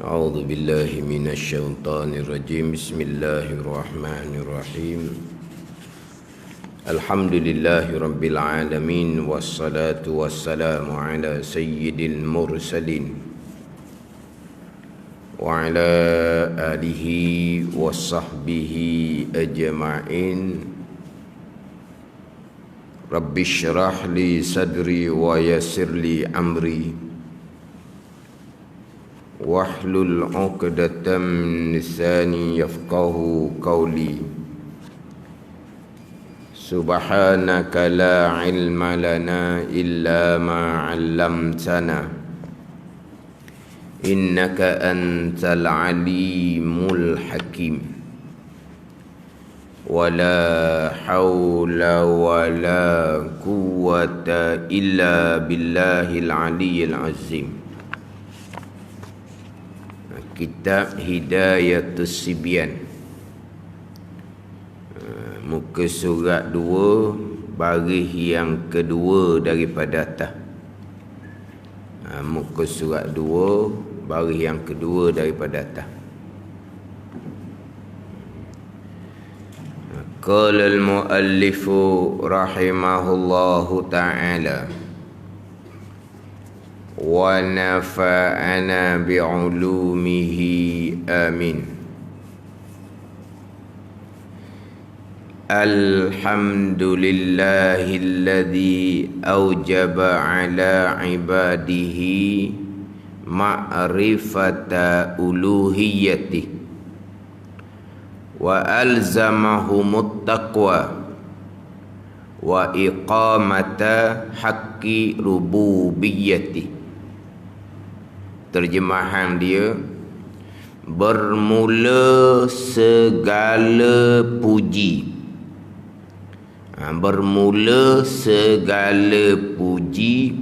أعوذ بالله من الشيطان الرجيم. بسم الله الرحمن الرحيم. الحمد لله رب العالمين، والصلاة والسلام على سيد المرسلين وعلى آله وصحبه أجمعين. رب اشرح لي صدري ويسر لي أمري wahlul 'uqdatam min lisani yafqahu qawli. Subhanaka la ilma lana illa ma 'allamtana, innaka antal alimul hakim. Wala hawla wala quwwata illa billahil aliyyil azim. Kitab Hidayatus Sibyan, muka surat 2, baris yang kedua daripada atas. Muka surat 2, baris yang kedua daripada atas. Qala al-muallifu rahimahullahu ta'ala wa nafa'ana bi'ulumihi amin. Alhamdulillahilladzi awjaba ala ibadihi ma'rifata uluhiyyatih wa alzamahumut taqwa wa iqamata haqqi rububiyyatih. Terjemahan dia, bermula segala puji. Bermula segala puji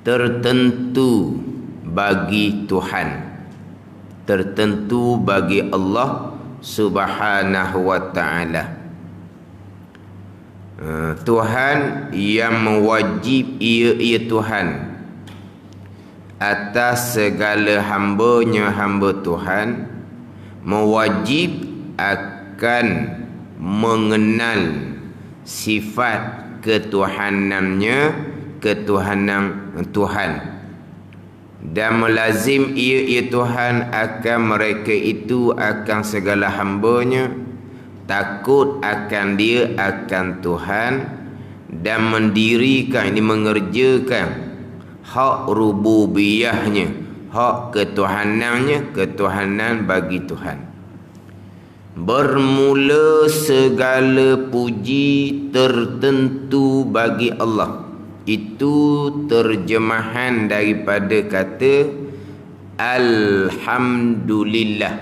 tertentu bagi Tuhan, tertentu bagi Allah Subhanahu wa ta'ala. Tuhan yang mewajib, ia Tuhan atas segala hamba-Nya, hamba Tuhan, mewajib akan mengenal sifat ketuhanan-Nya, ketuhanan Tuhan, dan melazim ia Tuhan akan mereka itu, akan segala hamba-Nya, takut akan Dia, akan Tuhan, dan mendirikan, ini mengerjakan hak rububiyahnya, hak ketuhanannya, ketuhanan bagi Tuhan. Bermula segala puji tertentu bagi Allah. Itu terjemahan daripada kata Alhamdulillah.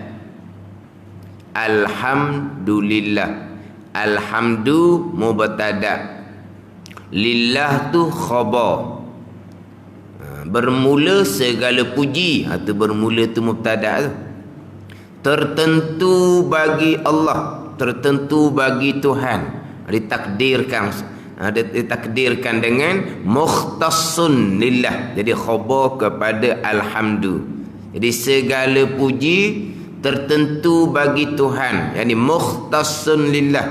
Alhamdulillah. Alhamdu mubtada', lillah tu khabar. Bermula segala puji, atau bermula tu mubtada' tu. Tertentu bagi Allah, tertentu bagi Tuhan. Ditakdirkan dengan mukhtassun lillah. Jadi khabar kepada alhamdu. Jadi segala puji tertentu bagi Tuhan, yakni mukhtassun lillah,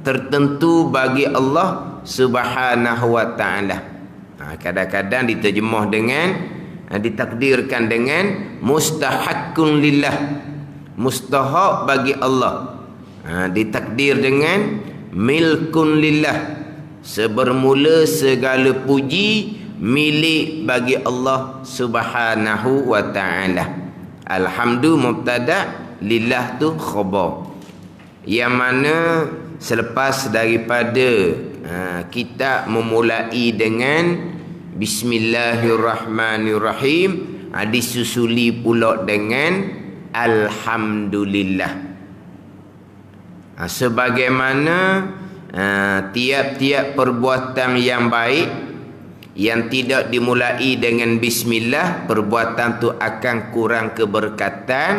tertentu bagi Allah Subhanahu wa ta'ala. Kadang-kadang diterjemah dengan, ditakdirkan dengan mustahaqqun lillah, mustahak bagi Allah. Ditakdir dengan milkun lillah, sebermula segala puji milik bagi Allah Subhanahu wa ta'ala. Alhamdu mubtada', lillah tu khabar. Yang mana selepas daripada kita memulai dengan Bismillahirrahmanirrahim, disusuli pula dengan Alhamdulillah. Sebagaimana tiap-tiap perbuatan yang baik yang tidak dimulai dengan Bismillah, perbuatan tu akan kurang keberkatan.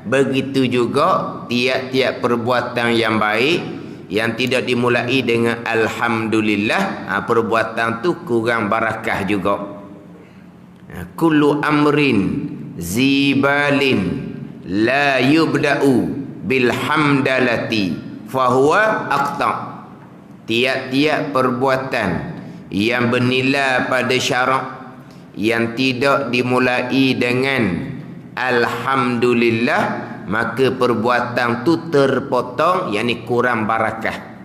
Begitu juga tiap-tiap perbuatan yang baik yang tidak dimulai dengan Alhamdulillah, perbuatan tu kurang barakah juga. Kullu amrin zibalin la yubda'u bil hamdalati fahuwa aqta. Tiap-tiap perbuatan yang bernilai pada syarak yang tidak dimulai dengan alhamdulillah, maka perbuatan tu terpotong, yakni kurang barakah.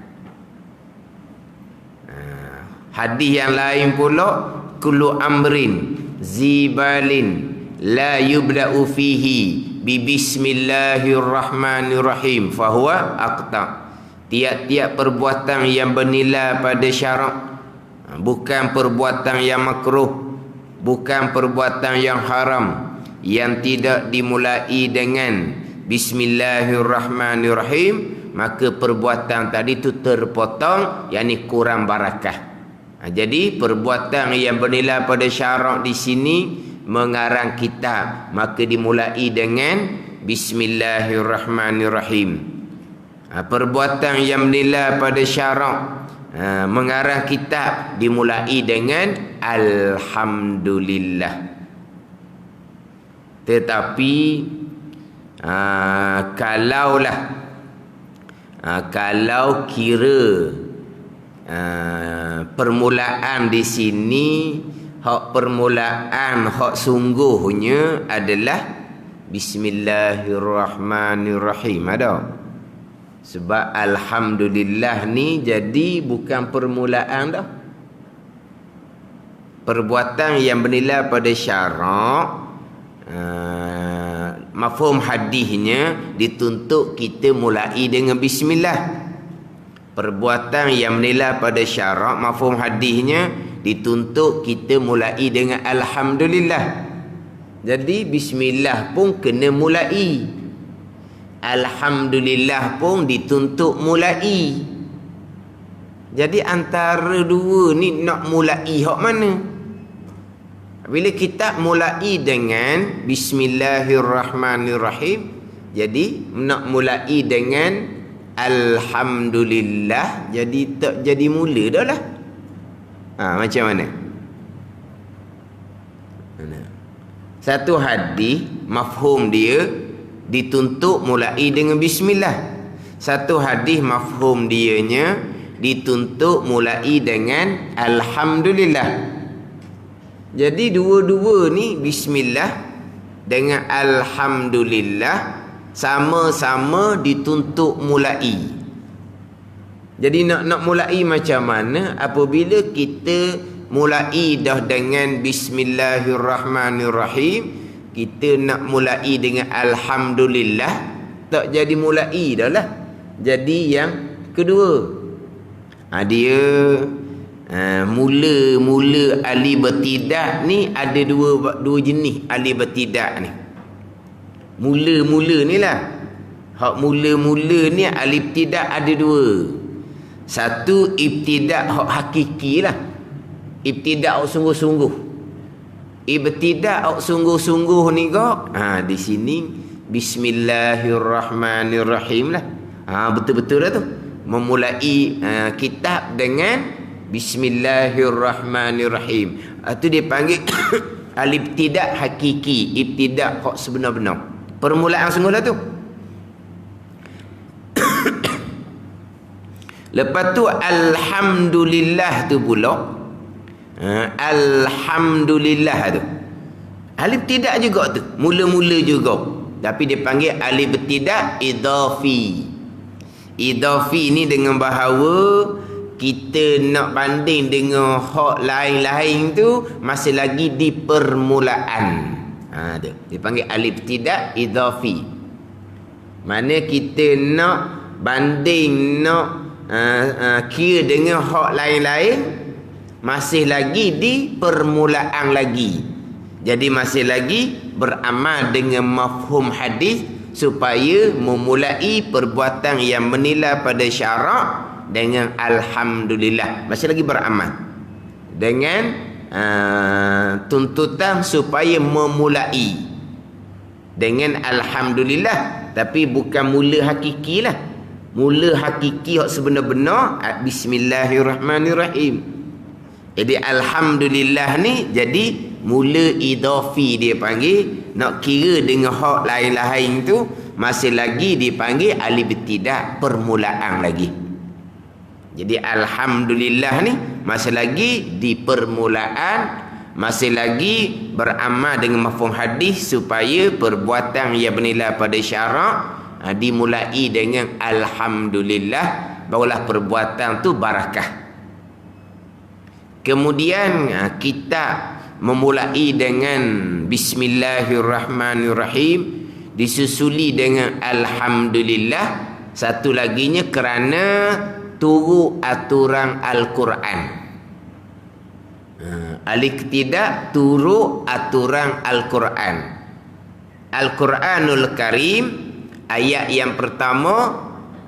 Hadis yang lain pula, kullu amrin zibalin la yubda'u fihi bi bismillahirrahmanirrahim fahuwa aqta. Tiap-tiap perbuatan yang bernilai pada syarak, bukan perbuatan yang makruh, bukan perbuatan yang haram, yang tidak dimulai dengan bismillahirrahmanirrahim, maka perbuatan tadi itu terpotong, yakni kurang barakah. Jadi perbuatan yang bernilai pada syarak di sini mengarang kitab, maka dimulai dengan bismillahirrahmanirrahim. Perbuatan yang bernilai pada syarak mengarang kitab dimulai dengan alhamdulillah. Tetapi kalau kira permulaan di sini, permulaan sungguhnya adalah bismillahirrahmanirrahim, ada. Sebab alhamdulillah ni jadi bukan permulaan dah. Perbuatan yang bernilai pada syarak, mafhum hadisnya dituntut kita mulai dengan bismillah. Perbuatan yang bernilai pada syarak, mafhum hadisnya dituntut kita mulai dengan alhamdulillah. Jadi bismillah pun kena mulai, alhamdulillah pun dituntut mulai. Jadi antara dua ni nak mulai hak mana? Bila kita mulai dengan bismillahirrahmanirrahim, jadi nak mulai dengan alhamdulillah, jadi tak jadi mula dah lah. Macam mana? Satu hadis mafhum dia dituntut mulai dengan bismillah. Satu hadis mafhum dianya dituntut mulai dengan alhamdulillah. Jadi dua-dua ni bismillah dengan alhamdulillah sama-sama dituntut mulai. Jadi nak mulai macam mana? Apabila kita mulai dah dengan bismillahirrahmanirrahim, kita nak mulai dengan alhamdulillah, tak jadi mulai dah lah. Jadi yang kedua, dia mula alif bertidak ni ada dua jenis alif bertidak ni. Mula ni lah. Hak mula ni alif tidak ada dua. Satu ibtidak hak hakiki lah. Ibtidak hak sungguh-sungguh. Ibtidak hak sungguh-sungguh ni kok. Di sini bismillahirrahmanirrahim lah. Betul-betul lah tu. Memulai kitab dengan bismillahirrahmanirrahim. Itu dia panggil al-ibtidak hakiki. Ibtidak hak sebenar-benar. Permulaan sungguh lah tu. Lepas tu alhamdulillah tu pula. Alhamdulillah tu alif tidak juga tu, mula-mula juga, tapi dia panggil alif tidak idafi. Idafi ni dengan bahawa kita nak banding dengan hak lain-lain tu masih lagi di permulaan. Tu dia panggil alif tidak idafi. Mana kita nak banding, nak kira dengan hak lain-lain masih lagi di permulaan lagi. Jadi masih lagi beramal dengan mafhum hadis supaya memulai perbuatan yang menilai pada syarak dengan alhamdulillah. Masih lagi beramal dengan tuntutan supaya memulai dengan alhamdulillah, tapi bukan mula hakiki lah. Mula hakiki hak sebenar-benar bismillahirrahmanirrahim. Jadi alhamdulillah ni jadi mula idafi dia panggil, nak kira dengan hak lain-lain tu masih lagi dipanggil alif ibtidah, permulaan lagi. Jadi alhamdulillah ni masih lagi di permulaan, masih lagi beramal dengan mafhum hadis supaya perbuatan yang bernilai pada syarak dimulai dengan alhamdulillah, barulah perbuatan tu barakah. Kemudian kita memulai dengan bismillahirrahmanirrahim, disusuli dengan alhamdulillah. Satu laginya kerana turu aturan Al-Quran. Al-Iqtidah turu aturan Al-Quran. Al-Quranul Karim ayat yang pertama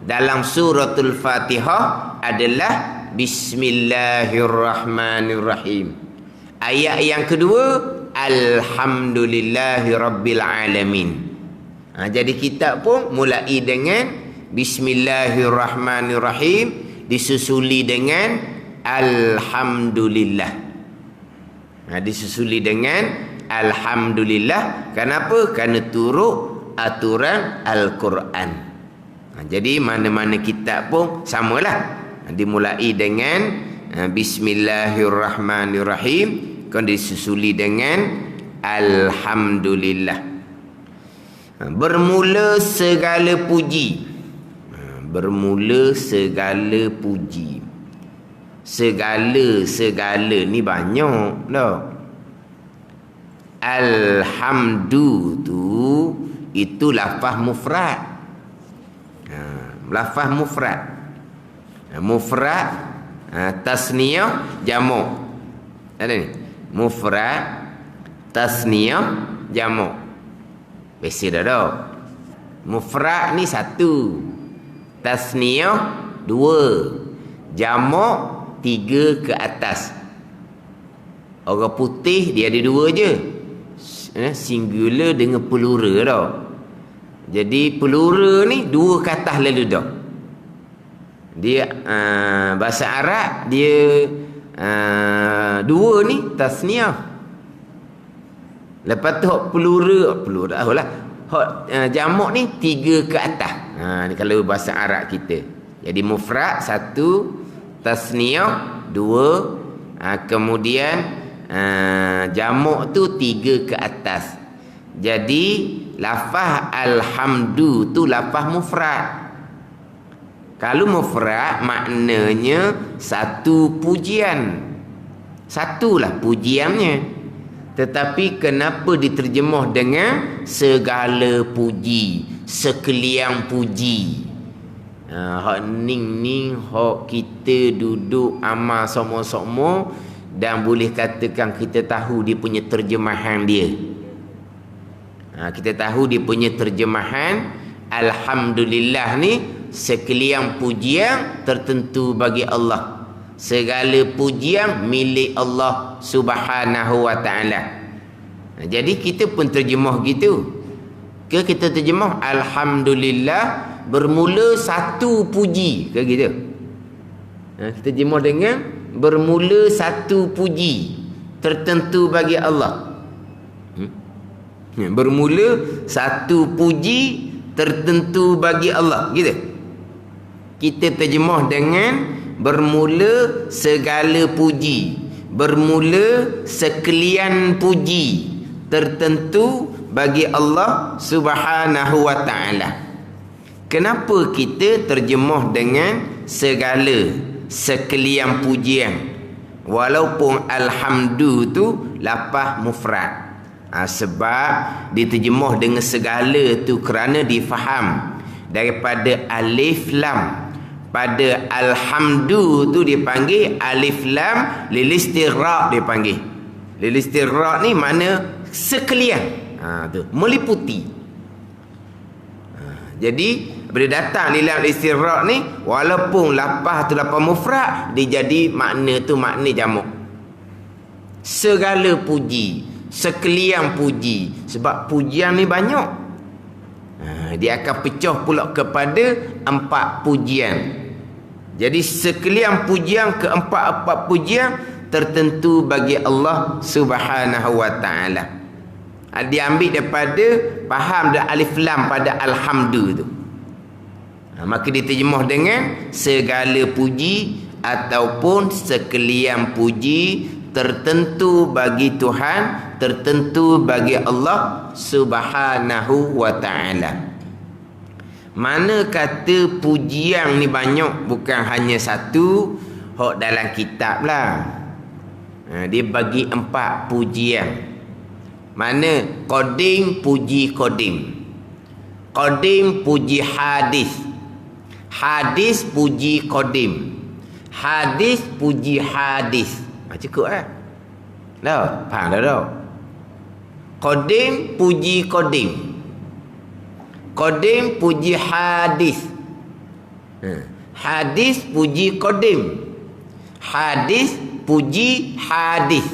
dalam suratul Fatihah adalah Bismillahirrahmanirrahim. Ayat yang kedua Alhamdulillahirabbilalamin. Jadi kita pun mulai dengan Bismillahirrahmanirrahim, disusuli dengan Alhamdulillah. Disusuli dengan Alhamdulillah. Kenapa? Kerana turut aturan Al-Quran. Jadi mana-mana kitab pun samalah, dimulai dengan Bismillahirrahmanirrahim, kan disusuli dengan Alhamdulillah. Bermula segala puji. Bermula segala puji. Segala ni banyak dah. Alhamdu tu itu lafaz mufrad. Lafaz mufrad. Mufrad tasniyah jamak. Ada ni. Mufrad tasniyah jamak. Biasa dah. Mufrad ni satu, tasniyah dua, jamak tiga ke atas. Orang putih dia ada dua je, singular dengan plural dah. Jadi plural ni dua ke atas lalu dah. Dia bahasa Arab dia dua ni tasniyah. Lepas tu hak plural lah. Hak jamak ni tiga ke atas. Ni kalau bahasa Arab kita. Jadi mufrad satu, tasniyah dua, kemudian jamak tu tiga ke atas. Jadi lafaz alhamdu tu lafaz mufrad. Kalau mufrad maknanya satu pujian. Satulah pujiannya. Tetapi kenapa diterjemah dengan segala puji, sekalian puji? Hak ning hak kita duduk amal sama-sama dan boleh katakan kita tahu dia punya terjemahan dia. Kita tahu dia punya terjemahan alhamdulillah ni sekalian pujian tertentu bagi Allah. Segala pujian milik Allah Subhanahu wa ta'ala. Jadi kita pun terjemah gitu. Ke kita terjemah alhamdulillah bermula satu puji ke gitu. Kita terjemah dengan bermula satu puji tertentu bagi Allah. Bermula satu puji tertentu bagi Allah gitu. Kita terjemah dengan bermula segala puji, bermula sekalian puji tertentu bagi Allah Subhanahu wa ta'ala. Kenapa kita terjemah dengan segala, sekalian pujian, walaupun alhamdu tu lafaz mufrad? Sebab diterjemah dengan segala tu kerana difaham daripada alif lam. Pada alhamdu tu dipanggil alif lam lil istighraq, dipanggil lil istighraq ni mana sekalian, tu meliputi. Jadi bila datang lil lam istighraq ni, walaupun lafaz tu lafaz mufrad, dia jadi makna tu makna jamak. Segala puji, sekalian puji, sebab pujian ni banyak. Dia akan pecah pula kepada 4 pujian. Jadi sekalian pujian, keempat-empat pujian tertentu bagi Allah Subhanahu wa ta'ala. Dia ambil daripada faham dah alif lam pada alhamdu tu. Maka diterjemah dengan segala puji ataupun sekalian puji tertentu bagi Tuhan, tertentu bagi Allah Subhanahu wa ta'ala. Mana kata pujian ni banyak, bukan hanya satu hok dalam kitab lah. Dia bagi 4 pujian. Mana? Qadim puji qadim. Qadim puji hadis. Hadis puji qadim. Hadis puji hadis. Cukup lah. Dah, faham dah. Qadim puji qadim. Qadim puji hadis. Hadis puji qadim. Hadis puji hadis.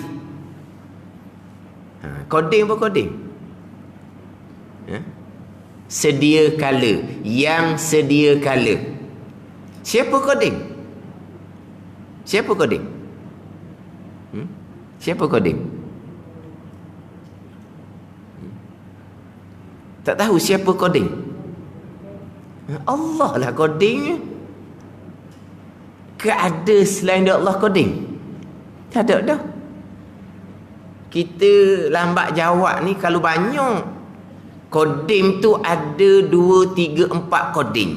Qadim apa qadim? Sedia kala, yang sedia kala. Siapa qadim? Siapa qadim? Siapa qadim? Tak tahu siapa qadim? Allah lah qadim. Ke ada selain Allah qadim? Tak ada dah. Kita lambat jawab ni kalau banyak. Qadim tu ada 2, 3, 4 qadim.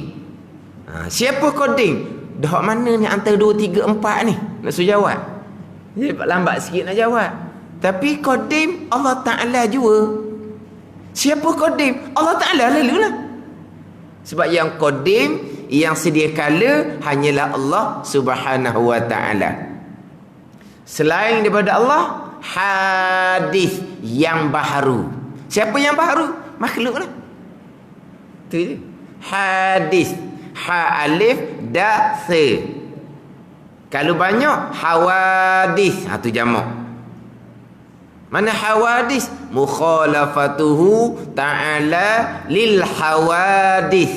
Siapa qadim? Dah mana ni antara 2, 3, 4 ni? Nak suruh jawab. Jadi lambat sikit nak jawab. Tapi qadim Allah Ta'ala jua. Siapa qadim? Allah Ta'ala lalulah. Sebab yang qadim, yang sedia kala hanyalah Allah Subhanahu wa ta'ala. Selain daripada Allah, hadis yang baharu. Siapa yang baharu? Makhluk lah. Itu je. Hadis. Ha alif da se. Kalau banyak hawadis, tu jamak. Mana hawadis? Mukhalafatuhu ta'ala lil hawadis.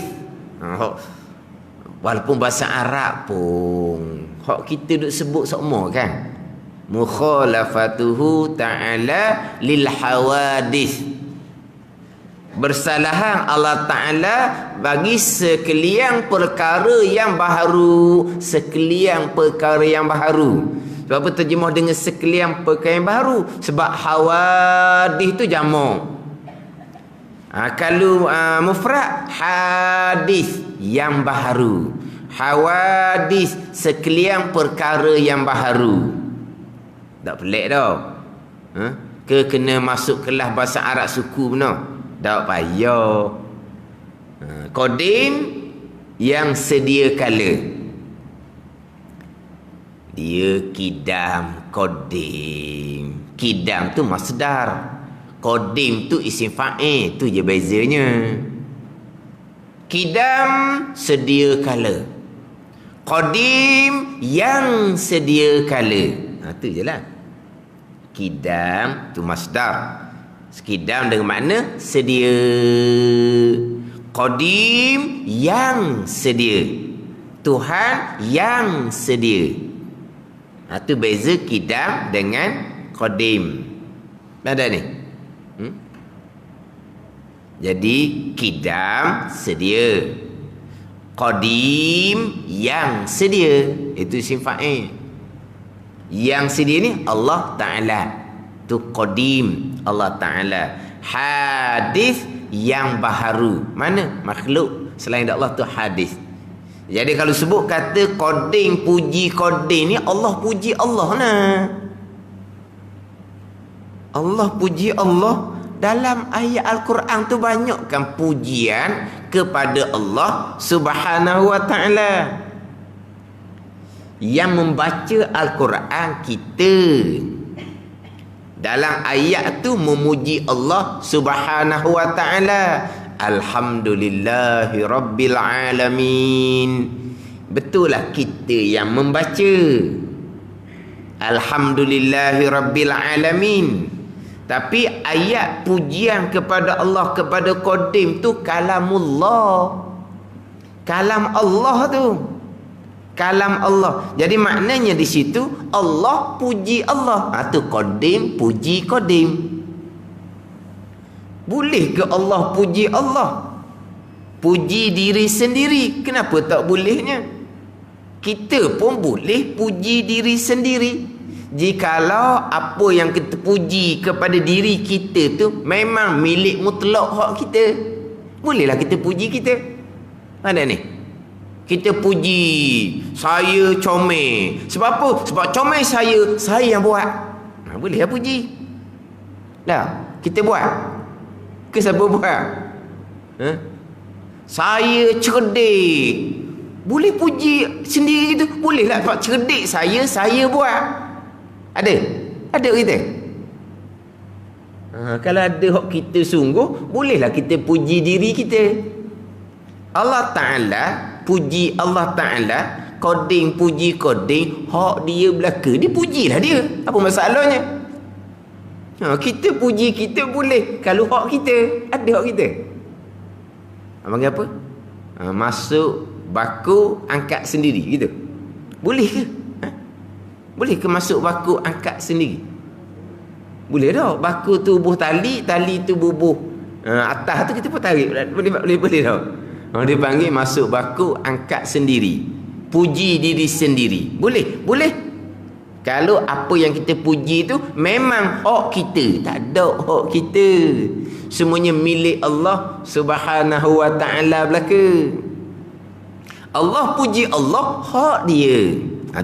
Walaupun bahasa Arab pun hak kita duk sebut semua kan. Mukhalafatuhu ta'ala lil hawadis. Bersalahan Allah Ta'ala bagi sekalian perkara yang baharu. Sekalian perkara yang baharu. Sebab apa terjemah dengan sekalian perkara yang baharu? Sebab hawadis tu jamak. Kalau mufrad, hadis yang baharu. Hawadis sekalian perkara yang baharu. Tak pelik tau. Ke kena masuk kelas bahasa Arab suku benar? Tak payah. Qadim yang sedia kala. Dia kidam qadim. Kidam tu masdar. Qadim tu isim fa'il. Tu je bezanya. Kidam sedia kala. Qadim yang sedia kala. Tu je lah. Kidam tu masdar. Kidam dengan makna sedia. Qadim yang sedia. Tuhan yang sedia. Itu beza kidam dengan qadim. Ada ni? Jadi kidam sedia. Qadim yang sedia. Itu isim fa'il. Yang sedia ni Allah Ta'ala. Tu qadim Allah Ta'ala. Hadis yang baharu. Mana? Makhluk selain Allah tu hadis. Jadi kalau sebut kata qadim puji qadim ni, Allah puji Allah nah. Allah puji Allah. Dalam ayat Al-Quran tu banyakkan pujian kepada Allah Subhanahu wa ta'ala. Yang membaca Al-Quran kita dalam ayat tu memuji Allah Subhanahu wa ta'ala. Alhamdulillahi Rabbil Alamin. Betul lah kita yang membaca Alhamdulillahi Rabbil Alamin. Tapi ayat pujian kepada Allah, kepada qadim tu kalamullah. Kalam Allah tu. Kalam Allah. Jadi maknanya di situ Allah puji Allah. Tu qadim puji qadim. Boleh ke Allah puji Allah? Puji diri sendiri. Kenapa tak bolehnya? Kita pun boleh puji diri sendiri. Jikalau apa yang kita puji kepada diri kita tu memang milik mutlak hak kita, bolehlah kita puji kita. Ada ni, kita puji saya comel. Sebab apa? Sebab comel saya yang buat. Bolehlah puji. Dah, kita buat ke siapa buat? Saya cerdik. Boleh puji sendiri tu. Bolehlah sebab cerdik saya buat. Ada kita. Kalau ada hak kita sungguh, bolehlah kita puji diri kita. Allah Ta'ala puji Allah Ta'ala, koding puji koding, hak dia belaka, dia pujilah dia. Apa masalahnya? Kita puji kita boleh kalau hak kita, ada hak kita. Panggil apa? Masuk baku angkat sendiri gitu. Boleh ke? Boleh ke masuk baku angkat sendiri? Boleh tak? Baku tu bubuh tali tu bubuh atas tu kita pun tarik. Boleh tak? Dia panggil masuk baku angkat sendiri. Puji diri sendiri. Boleh? Boleh. Kalau apa yang kita puji tu memang hak kita, tak ada hak kita. Semuanya milik Allah Subhanahu wa ta'ala belaka. Allah puji Allah, hak dia.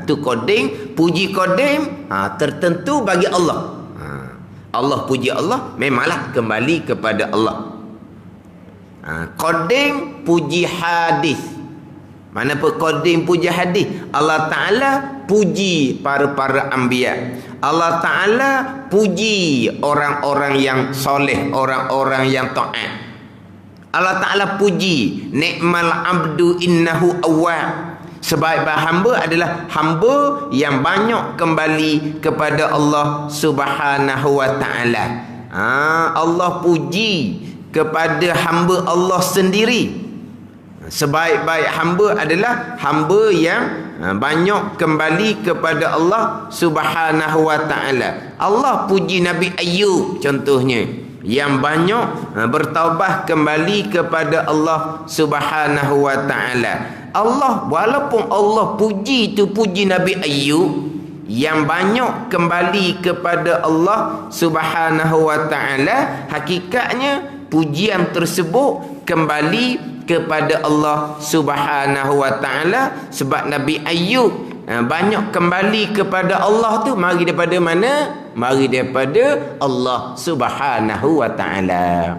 Tu koding, puji koding tertentu bagi Allah. Allah puji Allah, memanglah kembali kepada Allah. Koding puji hadis. Mana pun koding puji hadis. Allah Ta'ala puji para anbiya. Allah Ta'ala puji orang-orang yang soleh, orang-orang yang taat. Allah Ta'ala puji ni'mal abdu innahu awwab. Sebaik-baik hamba adalah hamba yang banyak kembali kepada Allah Subhanahu wa ta'ala. Allah puji kepada hamba Allah sendiri. Sebaik-baik hamba adalah hamba yang banyak kembali kepada Allah Subhanahu wa ta'ala. Allah puji Nabi Ayub contohnya, yang banyak bertaubat kembali kepada Allah Subhanahu wa ta'ala. Allah, walaupun Allah puji tu puji Nabi Ayub yang banyak kembali kepada Allah Subhanahu wa ta'ala, hakikatnya pujian tersebut kembali kepada Allah Subhanahu wa ta'ala. Sebab Nabi Ayub banyak kembali kepada Allah tu mari daripada mana? Mari daripada Allah Subhanahu wa ta'ala.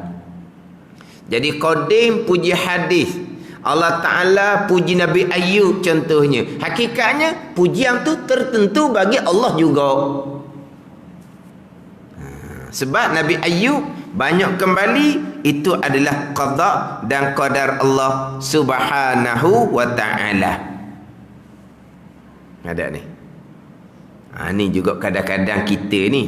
Jadi qadim puji hadis, Allah Ta'ala puji Nabi Ayub contohnya. Hakikatnya pujian tu tertentu bagi Allah juga. Sebab Nabi Ayub banyak kembali, itu adalah qada dan qadar Allah Subhanahu wa ta'ala. Ada ni. Ni juga kadang-kadang kita ni,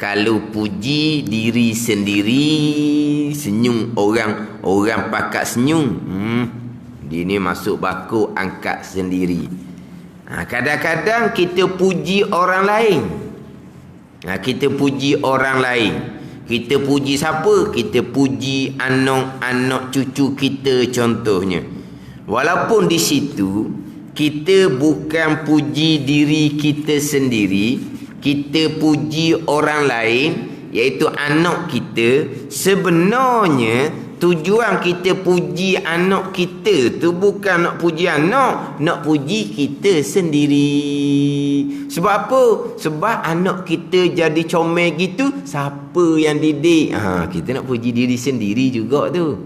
kalau puji diri sendiri, senyum orang pakat senyum, dia ni masuk baku angkat sendiri. Kadang-kadang kita puji orang lain. Kita puji orang lain. Kita puji siapa? Kita puji anak-anak cucu kita contohnya. Walaupun di situ kita bukan puji diri kita sendiri, kita puji orang lain, iaitu anak kita. Sebenarnya tujuan kita puji anak kita tu bukan nak puji anak, nak puji kita sendiri. Sebab apa? Sebab anak kita jadi comel gitu, siapa yang didik? Kita nak puji diri sendiri juga tu.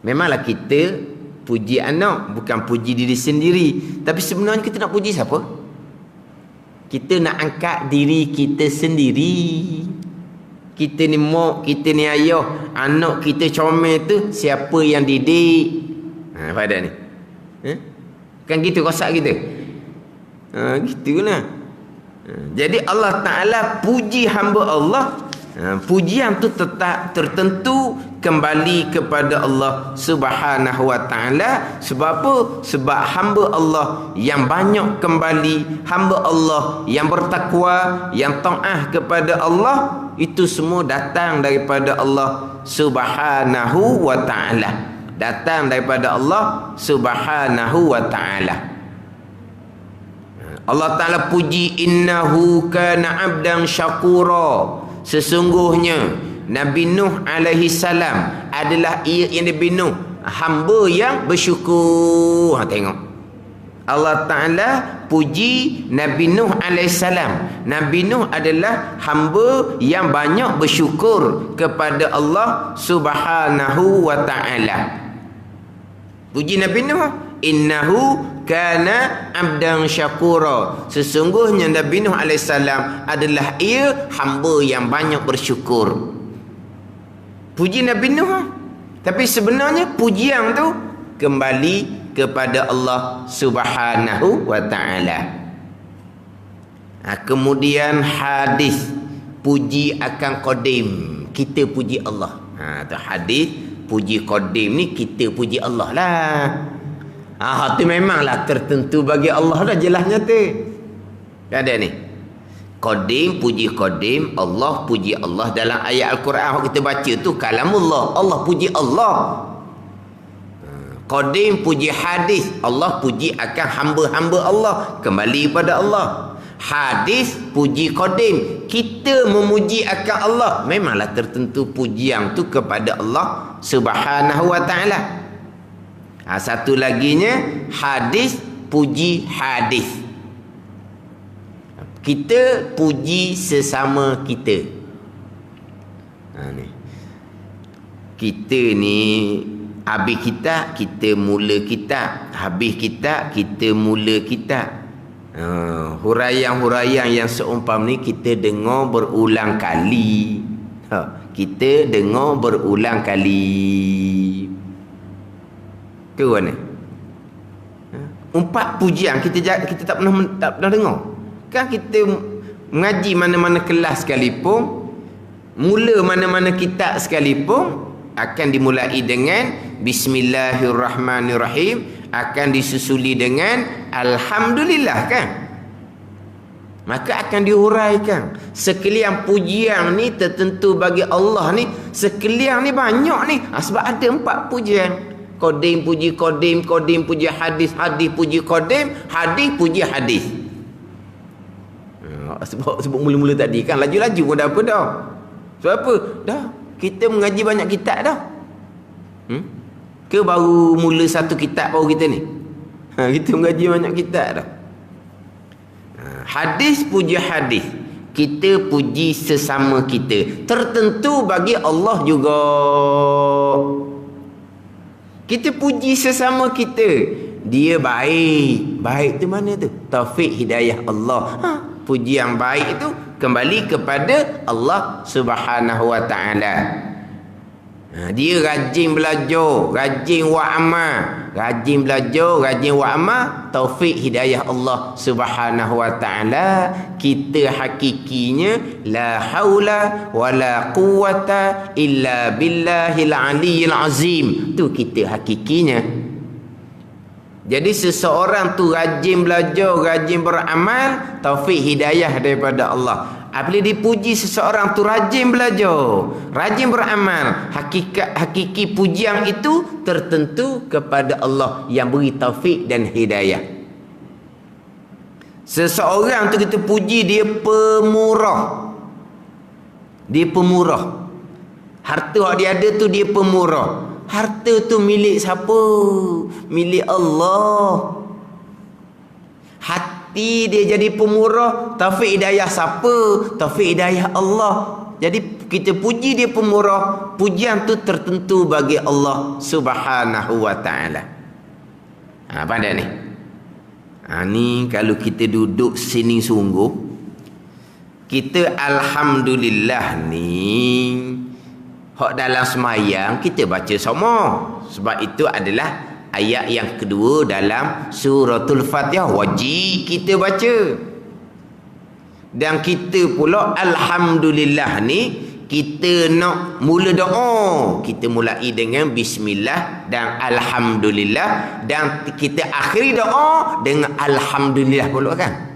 Memanglah kita puji anak, bukan puji diri sendiri. Tapi sebenarnya kita nak puji siapa? Kita nak angkat diri kita sendiri. Kita ni mak, kita ni ayah, anak kita comel tu siapa yang didik? Pada ni. Kan gitu kosak kita. Gitulah. Jadi Allah Ta'ala puji hamba Allah Pujian tu tetap tertentu kembali kepada Allah Subhanahu wa taala. Sebab apa? Sebab hamba Allah yang banyak kembali, hamba Allah yang bertakwa, yang taat kepada Allah, itu semua datang daripada Allah Subhanahu wa taala. Datang daripada Allah Subhanahu wa taala. Allah Ta'ala puji, innahu kana abdan syakura. Sesungguhnya Nabi Nuh alaihi salam adalah ia Nabi Nuh, hamba yang bersyukur. Tengok, Allah Ta'ala puji Nabi Nuh alaihi salam. Nabi Nuh adalah hamba yang banyak bersyukur kepada Allah Subhanahu wa taala. Puji Nabi Nuh, innahu kana abdan syakura. Sesungguhnya Nabi Nuh AS adalah ia hamba yang banyak bersyukur. Puji Nabi Nuh. Tapi sebenarnya pujian tu kembali kepada Allah Subhanahu wa taala. Kemudian hadis puji akan qadim. Kita puji Allah. Tu hadis puji qadim ni, kita puji Allah lah. Itu memanglah tertentu bagi Allah dah, jelas nyata. Ada ni. Qadim, puji qadim, Allah puji Allah. Dalam ayat Al-Quran yang kita baca tu kalamullah, Allah puji Allah. Qadim puji hadis, Allah puji akan hamba-hamba Allah, kembali pada Allah. Hadis puji qadim, kita memuji akan Allah. Memanglah tertentu pujian tu kepada Allah Subhanahu wa taala. Satu laginya hadis puji hadis. Kita puji sesama kita. Ni. Kita ni habis kita mula kita. Habis kita mula kita. Huraian-huraian yang seumpam ni kita dengar berulang kali. Kita dengar berulang kali. Ke mana? 4 pujian kita tak pernah dengar. Kan kita mengaji mana-mana kelas sekalipun, mula mana-mana kitab sekalipun, akan dimulai dengan Bismillahirrahmanirrahim, akan disusuli dengan Alhamdulillah, kan? Maka akan dihuraikan sekalian pujian ni tertentu bagi Allah ni, sekalian ni banyak ni. Sebab ada 4 pujian. Qadim puji qadim, qadim puji hadis, hadis puji qadim, hadis puji hadis. Sebab mula-mula tadi kan laju-laju pun dah apa dah. Sebab apa? Dah kita mengaji banyak kitab dah. Ke baru mula satu kitab baru kita ni? Kita mengaji banyak kitab dah. Hadis puji hadis, kita puji sesama kita. Tertentu bagi Allah juga. Kita puji sesama kita. Dia baik. Baik tu mana tu? Taufik hidayah Allah. Puji yang baik itu kembali kepada Allah Subhanahu wa taala. Dia rajin belajar, rajin wa'amal, rajin belajar, rajin wa'amal, taufik hidayah Allah Subhanahu wa taala. Kita hakikinya la haula wala quwata illa billahil aliyyil azim. Tu kita hakikinya. Jadi seseorang tu rajin belajar, rajin beramal, taufik hidayah daripada Allah. Apabila dipuji seseorang tu rajin belajar, rajin beramal, hakiki pujian itu tertentu kepada Allah yang beri taufik dan hidayah. Seseorang tu kita puji dia pemurah. Dia pemurah. Harta yang dia ada tu dia pemurah. Harta tu milik siapa? Milik Allah. Hati dia jadi pemurah, taufik hidayah siapa? Taufik hidayah Allah. Jadi kita puji dia pemurah, pujian tu tertentu bagi Allah Subhanahu wa taala. Pandai ni. Ni kalau kita duduk sini sungguh, kita alhamdulillah ni hak dalam semayang kita baca sama. Sebab itu adalah ayat yang kedua dalam suratul Fatihah, wajib kita baca. Dan kita pula alhamdulillah ni kita nak mula doa, kita mulai dengan bismillah dan alhamdulillah, dan kita akhiri doa dengan alhamdulillah pula kan.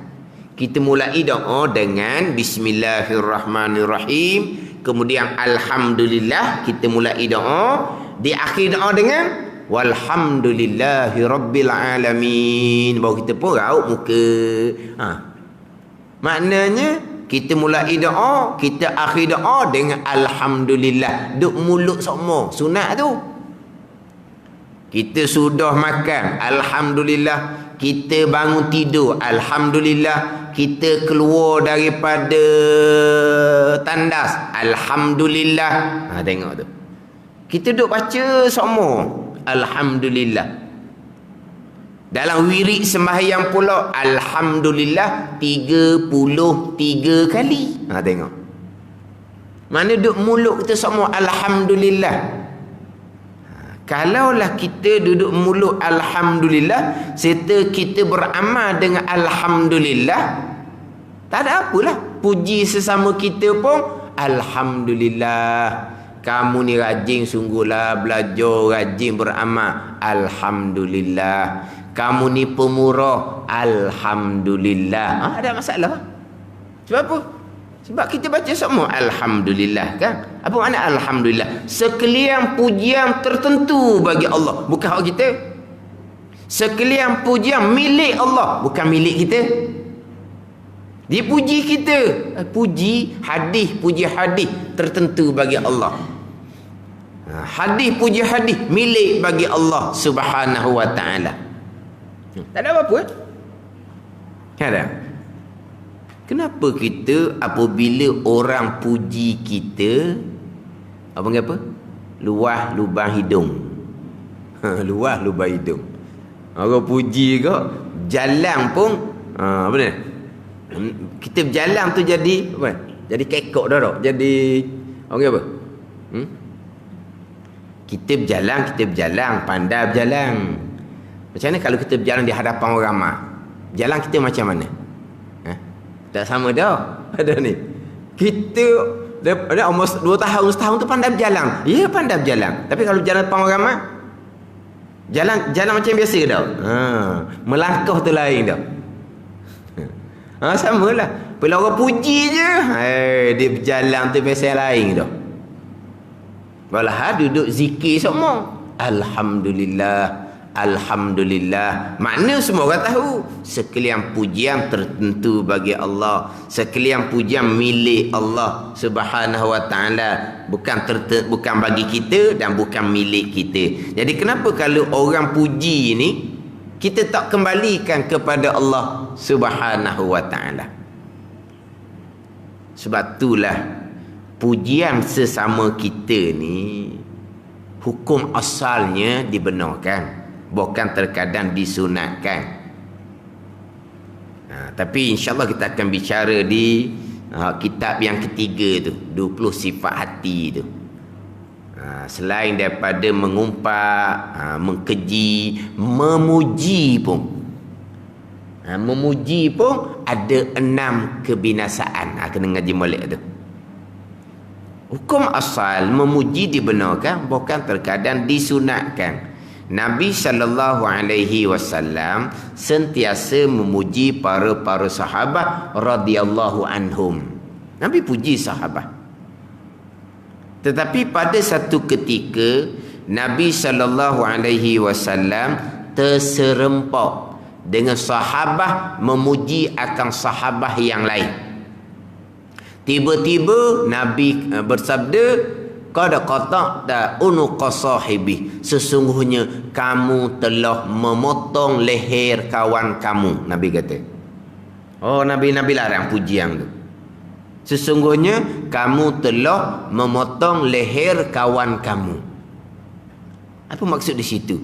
Kita mulai doa dengan bismillahirrahmanirrahim, kemudian alhamdulillah, kita mulai doa, di akhir doa dengan walhamdulillahi rabbil alamin, baru kita pun raut muka. Maknanya kita mulai doa, kita akhir doa dengan alhamdulillah. Duk mulut semua sunat tu. Kita sudah makan, alhamdulillah. Kita bangun tidur, alhamdulillah. Kita keluar daripada tandas, alhamdulillah. Tengok tu. Kita duk baca semua alhamdulillah. Dalam wirid sembahyang pula alhamdulillah 33 kali. Tengok. Mana duk mulut kita semua alhamdulillah. Kalaulah kita duduk mulut alhamdulillah, serta kita beramal dengan alhamdulillah, tak ada apalah. Puji sesama kita pun alhamdulillah. Kamu ni rajin sungguhlah belajar, rajin beramal, alhamdulillah. Kamu ni pemurah, alhamdulillah. Ada masalah. Sebab apa? Sebab kita baca semua alhamdulillah kan. Apa makna alhamdulillah? Sekalian pujian tertentu bagi Allah, bukan hak kita. Sekalian pujian milik Allah, bukan milik kita. Dipuji kita, puji hadis tertentu bagi Allah. Hadis puji hadis milik bagi Allah Subhanahu wa taala. Tak ada apa-apa. Ada. Kenapa kita apabila orang puji kita, apa? Luah lubang hidung. Luah lubang hidung. Orang puji ke jalan pun apa ni? Kita berjalan tu jadi apa? Jadi kekok dah tak? Jadi orang apa? Kita berjalan, pandai berjalan. Macam mana kalau kita berjalan di hadapan orang ramai? Jalan kita macam mana? Tak sama dah. Ada ni. Kita ada umur 2 tahun, setahun tu pandai berjalan. Ya, pandai berjalan. Tapi kalau berjalan depan orang ramai, jalan macam biasa dah. Melangkah tu lain dah. Samalah. Bila orang puji je, dia berjalan tu biasa lain dah. Walah duduk zikir semua. Alhamdulillah. Alhamdulillah. Makna semua orang tahu. Sekalian pujian tertentu bagi Allah. Sekalian pujian milik Allah Subhanahu wa ta'ala. Bukan bagi kita dan bukan milik kita. Jadi kenapa kalau orang puji ni, kita tak kembalikan kepada Allah Subhanahu wa ta'ala? Sebab itulah pujian sesama kita ni, hukum asalnya dibenarkan, bukan terkadang disunatkan. Tapi insyaAllah kita akan bicara di kitab yang ketiga tu, 20 sifat hati tu. Selain daripada mengumpat, mengkeji, memuji pun. Memuji pun ada 6 kebinasaan. Kena ngaji molek tu. Hukum asal memuji dibenarkan, bukan terkadang disunatkan. Nabi SAW sentiasa memuji para sahabat radhiyallahu anhum. Nabi puji sahabat. Tetapi pada satu ketika Nabi SAW terserempak dengan sahabat memuji akan sahabat yang lain. Tiba-tiba Nabi bersabda, qad qata'ta unuqa sahibi, sesungguhnya kamu telah memotong leher kawan kamu. Nabi kata. Nabi larang pujian tu. Sesungguhnya kamu telah memotong leher kawan kamu. Apa maksud di situ?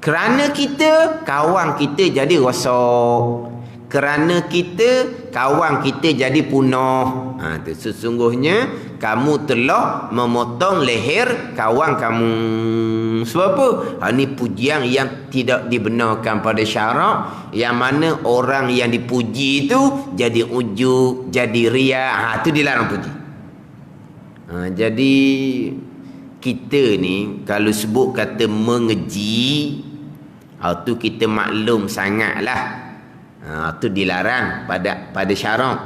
Kerana kita, kawan kita jadi rosak. Kerana kita, kawan kita jadi punah. Sesungguhnya kamu telah memotong leher kawan kamu. Sebab apa? Ini pujian yang tidak dibenarkan pada syarak, yang mana orang yang dipuji itu jadi ujub, jadi riya. Itu dilarang puji. Jadi kita ni kalau sebut kata mengeji, tu kita maklum sangatlah. Tu dilarang pada syarak.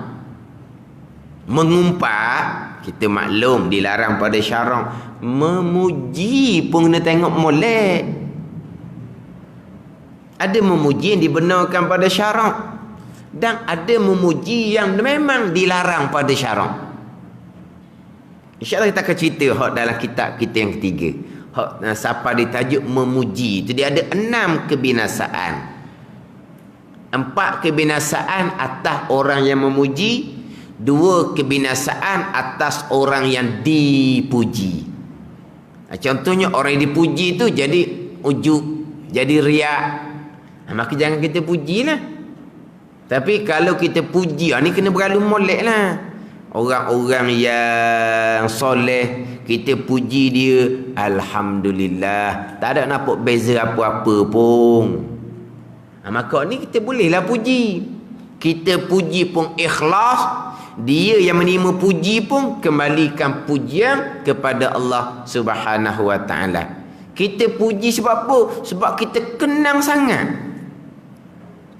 Mengumpat kita maklum dilarang pada syarak. Memuji pun kena tengok molek. Ada memuji yang dibenarkan pada syarak, dan ada memuji yang memang dilarang pada syarak. InsyaAllah kita akan cerita dalam kitab kita yang ketiga. Siapa ditajuk memuji itu, dia ada 6 kebinasaan. 4 kebinasaan atas orang yang memuji, 2 kebinasaan atas orang yang dipuji. Contohnya orang yang dipuji itu jadi ujub, jadi riak. Maka jangan kita pujilah. Tapi kalau kita puji, ni kena berlalu molek lah. Orang-orang yang soleh, kita puji dia, alhamdulillah, tak ada nampak beza apa-apa pun. Maka ni kita bolehlah puji. Kita puji pun ikhlas. Dia yang menerima puji pun kembalikan pujian kepada Allah Subhanahu wa ta'ala. Kita puji sebab apa? Sebab kita kenang sangat.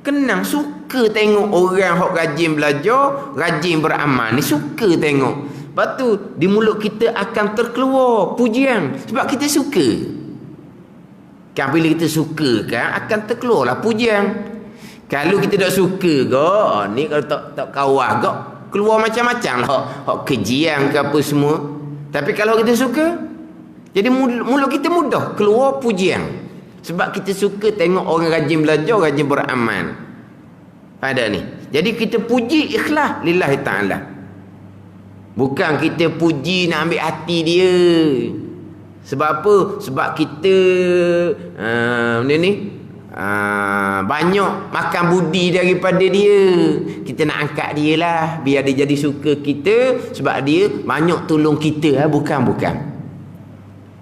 Kenang, suka tengok orang yang rajin belajar, rajin beramal ni, suka tengok. Lepas tu di mulut kita akan terkeluar pujian sebab kita suka. Kan bila kita suka kan akan terkeluarlah pujian. Kalau kita tak suka gak, ni kalau tak kawah gak, keluar macam-macam lah hak kejian ke apa semua. Tapi kalau kita suka, jadi mulut kita mudah keluar pujian. Sebab kita suka tengok orang rajin belajar, rajin beramal. Ada ni. Jadi kita puji ikhlas lillahi ta'ala. Bukan kita puji nak ambil hati dia. Sebab apa? Sebab kita banyak makan budi daripada dia. Kita nak angkat dia lah, biar dia jadi suka kita. Sebab dia banyak tolong kita.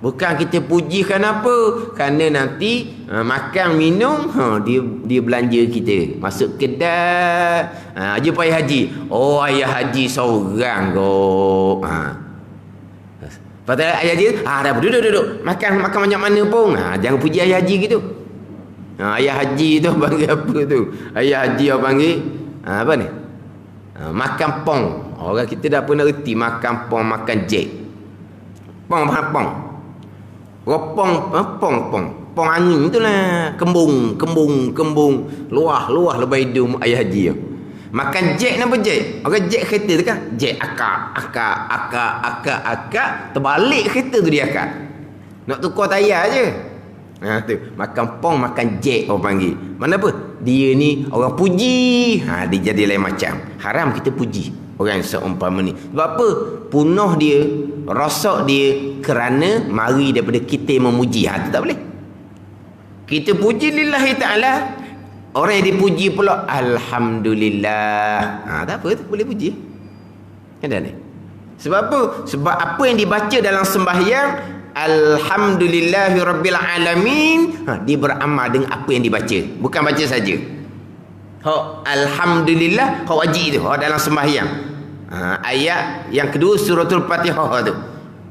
Bukan kita puji kenapa? Kerana nanti makan minum dia belanja kita. Masuk kedai, jumpa ayah haji. Oh, ayah haji seorang kok. Lepas ayah haji, dah duduk. Makan banyak mana pun. Jangan puji ayah haji gitu. Ayah haji tu panggil apa tu? Ayah haji orang panggil apa ni? Makan pong. Orang kita dah pernah reti makan pong, makan jet. Pong. Pong angin itulah. Kembung. Luah lebar hidung ayah haji tu. Makan jet, apa jet? Orang jet kereta tu kan? Jet akak. Terbalik kereta tu dia akak. Nak tukar tayar je. Tu. Makan pong, makan jet orang panggil. Mana apa? Dia ni orang puji. Dia jadi lain macam. Haram kita puji orang seumpama ni. Sebab apa? Punah dia, rosak dia kerana mari daripada kita memuji. Itu tak boleh. Kita puji lillahi ta'ala. Orang yang dipuji pula alhamdulillah. Tak apa tu, boleh puji. Ada ni. Sebab apa? Sebab apa yang dibaca dalam sembahyang, alhamdulillahi rabbil alamin, dia beramal dengan apa yang dibaca. Bukan baca saja. Alhamdulillah wajib tu dalam sembahyang. Ayat yang kedua suratul Fatihah tu.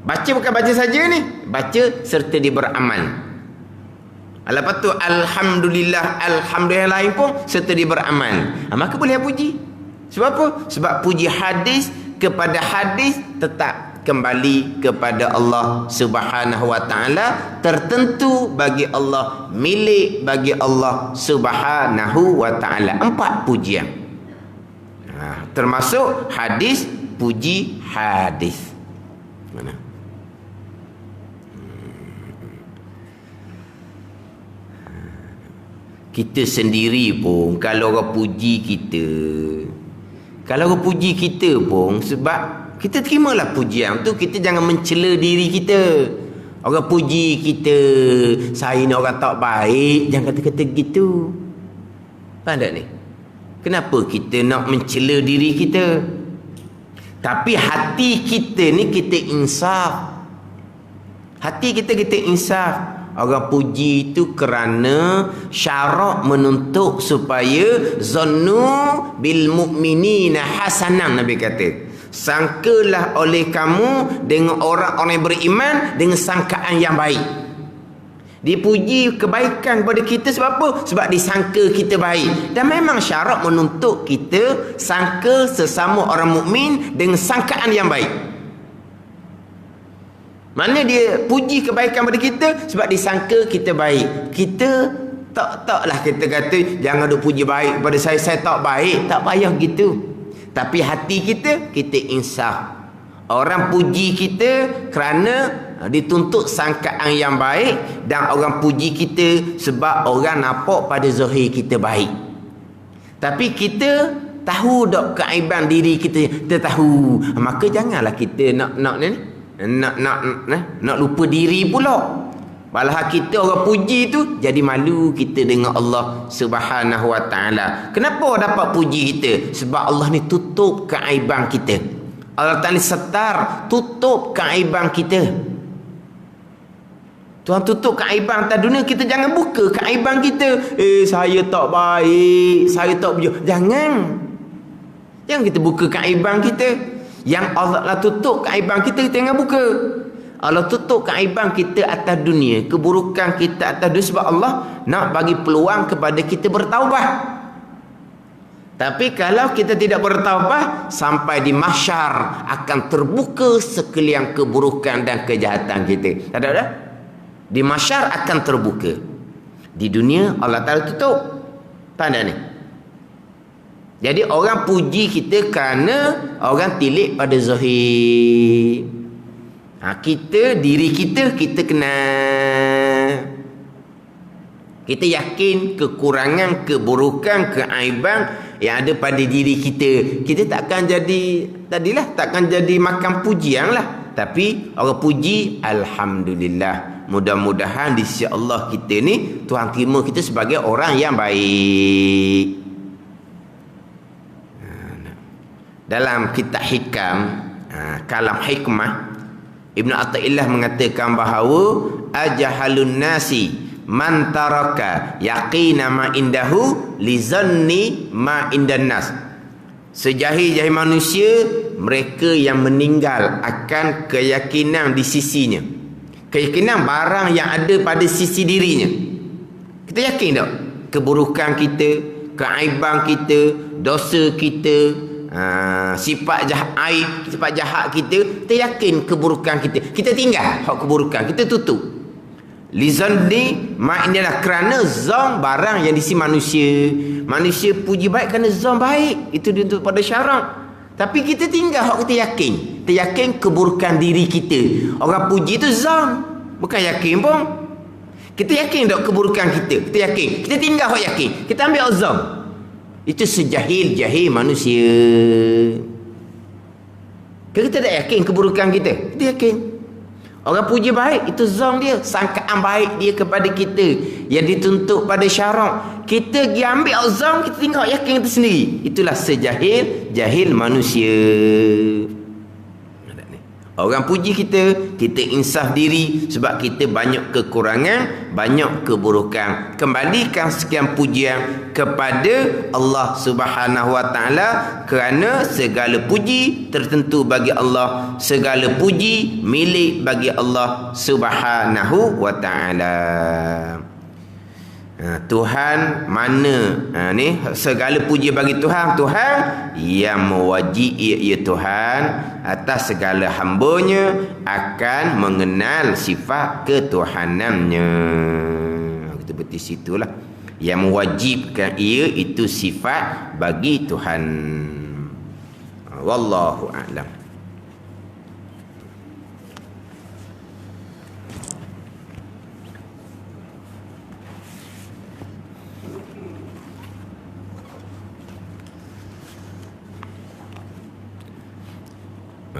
Baca bukan baca saja ni, baca serta dia beramal. Lepas tu alhamdulillah lain pun serta dia beramal. Maka boleh puji. Sebab apa? Sebab puji hadis kepada hadis tetap kembali kepada Allah Subhanahu wa ta'ala, tertentu bagi Allah, milik bagi Allah Subhanahu wa ta'ala. 4 pujian. Termasuk hadis, puji hadis. Mana? Kita sendiri pun kalau orang puji kita, pun sebab kita terimalah pujian tu, kita jangan mencela diri kita. Orang puji kita, saya ni orang tak baik, jangan kata-kata gitu. Faham tak ni? Kenapa kita nak mencela diri kita? Tapi hati kita ni kita insaf. Hati kita insaf. Orang puji itu kerana syarak menuntut supaya zannu bil mu'minina hasanan. Nabi kata Sangkalah oleh kamu dengan orang-orang yang beriman dengan sangkaan yang baik. Dipuji kebaikan kepada kita sebab apa? Sebab disangka kita baik. Dan memang syarat menuntut kita sangka sesama orang mukmin dengan sangkaan yang baik. Mana dia puji kebaikan pada kita sebab disangka kita baik. Kita taklah kita kata jangan duk puji baik pada saya tak baik. Tak payah gitu. Tapi hati kita insaf. Orang puji kita kerana dituntut sangkaan yang baik, dan orang puji kita sebab orang nampak pada zahir kita baik. Tapi kita tahu tak keaiban diri kita, kita tahu. Maka janganlah kita nak lupa diri pula. Malah kita orang puji tu jadi malu kita dengan Allah Subhanahu wa taala. Kenapa dapat puji kita? Sebab Allah ni tutup keaiban kita. Allah Ta'ala setar, tutup keaiban kita. Tuhan tutup keaiban atas dunia, kita jangan buka keaiban kita. Saya tak baik, saya tak bujur. Jangan kita buka keaiban kita. Yang Allah tutup keaiban kita, kita jangan buka. Allah tutup keaiban kita atas dunia, keburukan kita atas dunia, sebab Allah nak bagi peluang kepada kita bertaubat. Tapi kalau kita tidak bertaubat, sampai di mahsyar akan terbuka sekalian keburukan dan kejahatan kita. Tak ada? Di mahsyar akan terbuka. Di dunia Allah Ta'ala tutup. Tanda ni. Jadi orang puji kita kerana orang tilik pada zahir. Kita, diri kita kenal. Kita yakin kekurangan, keburukan, keaiban yang ada pada diri kita. Kita takkan jadi makan pujian lah. Tapi orang puji, alhamdulillah. Mudah-mudahan di sisi Allah kita ni Tuhan terima kita sebagai orang yang baik. Dalam kitab Hikam, kalam hikmah, Ibn Athaillah mengatakan bahawa ajahalun nasi man taraka yaqina ma indahu li zanni ma indan nas. Sejahil-jahil manusia mereka yang meninggal akan keyakinan di sisinya. Keyakinan barang yang ada pada sisi dirinya. Kita yakin tak? Keburukan kita, keaiban kita, dosa kita, sifat jahat, aib, sifat jahat kita, kita yakin keburukan kita. Kita tinggal hak keburukan, kita tutup. Lizanni ma'indalah, kerana zon barang yang di sisi manusia. Manusia puji baik kerana zon baik. Itu dituntut pada syarak. Tapi kita tinggal hak kita yakin. Kita yakin keburukan diri kita. Orang puji itu zon, bukan yakin pun. Kita yakin tak keburukan kita? Kita yakin. Kita tinggal hak yakin. Kita ambil zon. Itu sejahil-jahil manusia. Kita tak yakin keburukan kita. Kita yakin. Orang puji baik, itu zon dia, sangkaan baik dia kepada kita yang dituntut pada syarak. Kita pergi ambil zon, kita tinggal yakin kita sendiri. Itulah sejahil-jahil manusia. Orang puji kita, kita insaf diri sebab kita banyak kekurangan, banyak keburukan. Kembalikan sekian pujian kepada Allah Subhanahu wa taala, kerana segala puji tertentu bagi Allah, segala puji milik bagi Allah Subhanahu wa taala. Tuhan mana ni segala puji bagi Tuhan. Tuhan yang mewajib ia Tuhan atas segala hambanya akan mengenal sifat ketuhanannya. Kita berarti situlah yang mewajibkan ia itu sifat bagi Tuhan. Wallahu a'lam.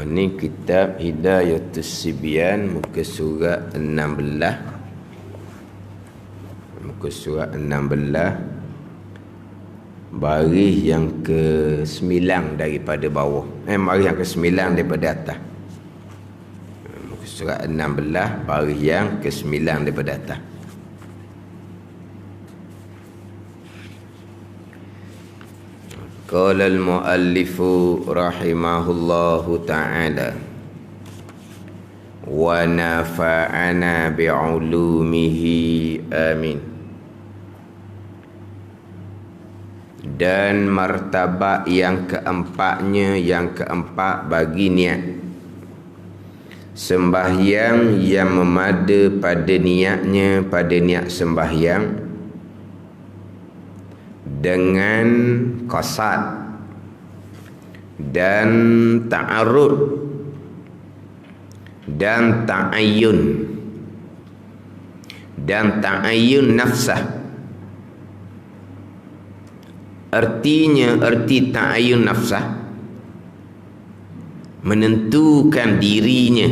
Ini kitab Hidayatus Sibyan, muka surat 16. Muka surat 16, baris yang ke-9 daripada bawah. Baris yang ke-9 daripada atas. Muka surat 16, baris yang ke-9 daripada atas. Qala al-muallifu rahimahullahu ta'ala wa nafa'ana bi'ulumihi amin. Dan martabat yang keempatnya, yang keempat bagi niat, sembahyang yang memada pada niatnya, pada niat sembahyang dengan qasad dan ta'arud dan ta'ayyun nafsah. Artinya, arti ta'ayyun nafsah menentukan dirinya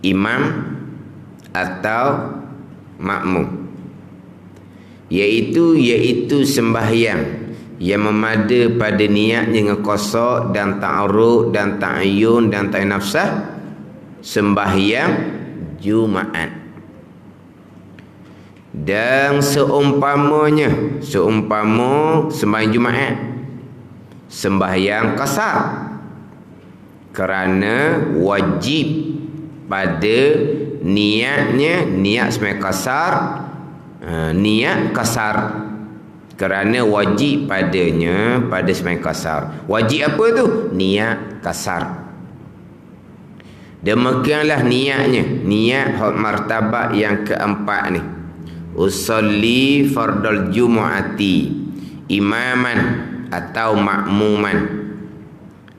imam atau makmum, iaitu sembahyang yang memada pada niat dengan qasad dan ta'arud dan ta'ayyun dan ta'ayyun nafsah, sembahyang Jumaat. Dan seumpama sembahyang Jumaat sembahyang qasar, kerana wajib pada niatnya, niat sembahyang qasar, niat qasar, kerana wajib padanya pada sembahyang qasar. Wajib apa tu? Niat qasar. Demikianlah niatnya, niat martabat yang keempat ni. Usolli fardal jumu'ati imaman atau makmuman.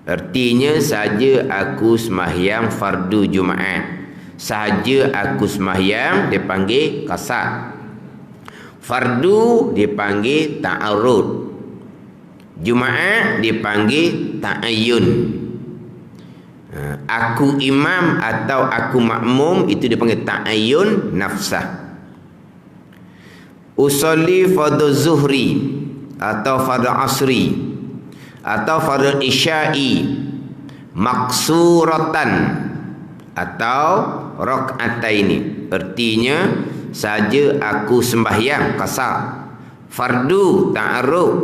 Artinya, saja aku sembahyang fardu Jumaat, sahaja aku sembahyang dia panggil qasar, fardu dia panggil ta'arud, Jumaat dia panggil ta'ayyun. Aku imam atau aku makmum itu dia panggil ta'ayyun nafsah. Usolli fardhu zuhri atau fardhu asri atau fardhu isya'i maksuratan atau rak'ataini. Artinya, saja aku sembahyang qasar, fardu ta'arud,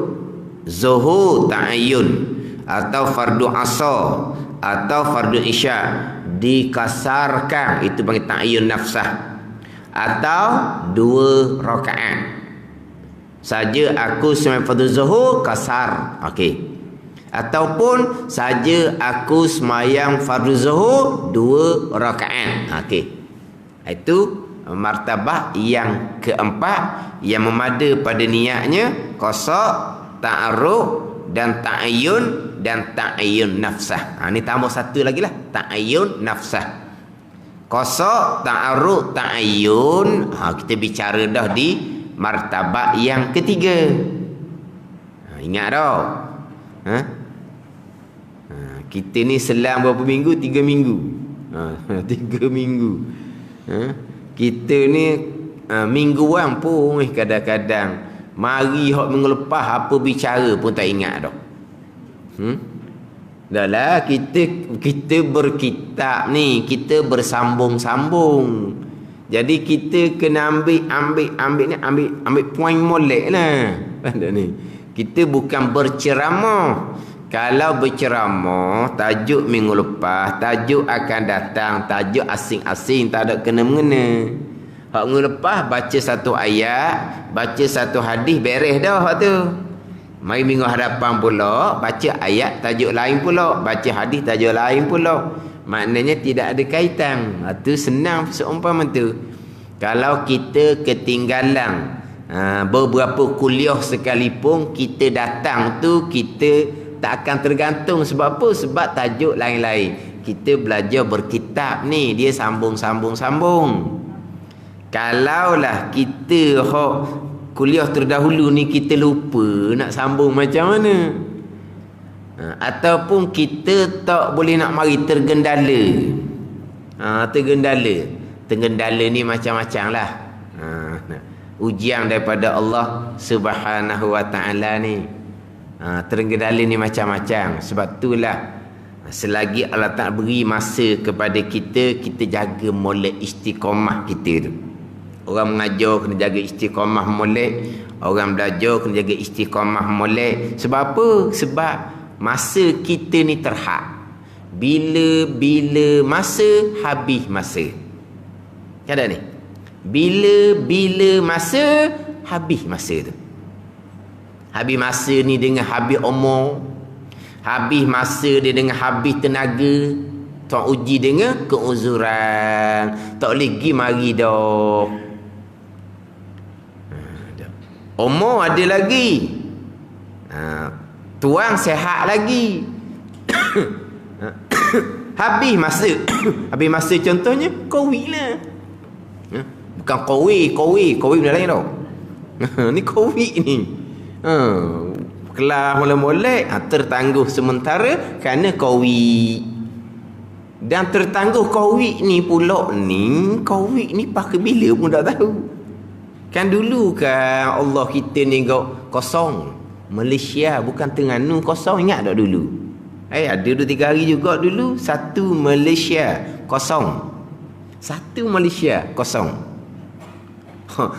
zuhur ta'ayyun, atau fardu asar atau fardu isya dikasarkan, itu panggil ta'ayyun nafsah, atau 2 rakaat. Saja aku sembahyang fardu zuhur qasar, okey. Ataupun saja aku sembahyang fardu zuhur 2 rakaat, okey. Itu martabah yang keempat yang memada pada niatnya qasad, ta'arud dan ta'ayyun nafsah. Ni tambah satu lagi lah, ta'ayyun nafsah. Qasad, ta'arud, ta'ayyun, kita bicara dah di martabat yang ketiga. Ingat dah. Kita ni selang berapa minggu? 3 minggu. 3 minggu. Kita ni mingguan pun kadang-kadang mari hok minggu lepas apa bicara pun tak ingat dah. Dah lah, kita berkitab ni, kita bersambung-sambung. Jadi kita kena ambil poin molek lah. Ni kita bukan berceramah. Kalau berceramah, tajuk minggu lepas, tajuk akan datang, tajuk asing-asing, tak ada kena-mengena. Hak minggu lepas baca satu ayat, baca satu hadis, beres dah hak tu. Mari minggu hadapan pula baca ayat tajuk lain pula, baca hadis tajuk lain pula. Maknanya tidak ada kaitan. Itu senang seumpama tu. Kalau kita ketinggalan beberapa kuliah sekalipun, kita datang tu kita tak akan tergantung. Sebab apa? Sebab tajuk lain-lain. Kita belajar berkitab ni, dia sambung-sambung-sambung. Kalaulah kita kuliah terdahulu ni kita lupa nak sambung macam mana, ataupun kita tak boleh nak mari tergendala. Tergendala ni macam-macam lah. Ujian daripada Allah Subhanahu wa ta'ala ni. Tergendala ni macam-macam. Sebab itulah selagi Allah tak beri masa kepada kita, kita jaga molek istiqamah kita tu. Orang mengajar kena jaga istiqamah molek. Orang belajar kena jaga istiqamah molek. Sebab apa? Sebab masa kita ni terhad. Bila masa, habis masa. Kan ada ni? Bila masa, habis masa tu. Habis masa ni dengan habis umur. Habis masa dia dengan habis tenaga. Tuan uji dengan keuzuran. Tak boleh pergi mari dah. Umur ada lagi. Tuan sehat lagi. Habis masa. Habis masa contohnya Covid lah. Bukan Covid benda lain tau. Ni Covid ni. Kelas molek tertangguh sementara kerana Covid. Dan tertangguh Covid ni pula ni. Covid ni pakai bila pun tak tahu. Kan dulu kan Allah kita ni kosong. Malaysia bukan Terengganu kosong. Ingat tak dulu? Ada 2-3 hari juga dulu. Satu Malaysia kosong. Satu Malaysia kosong.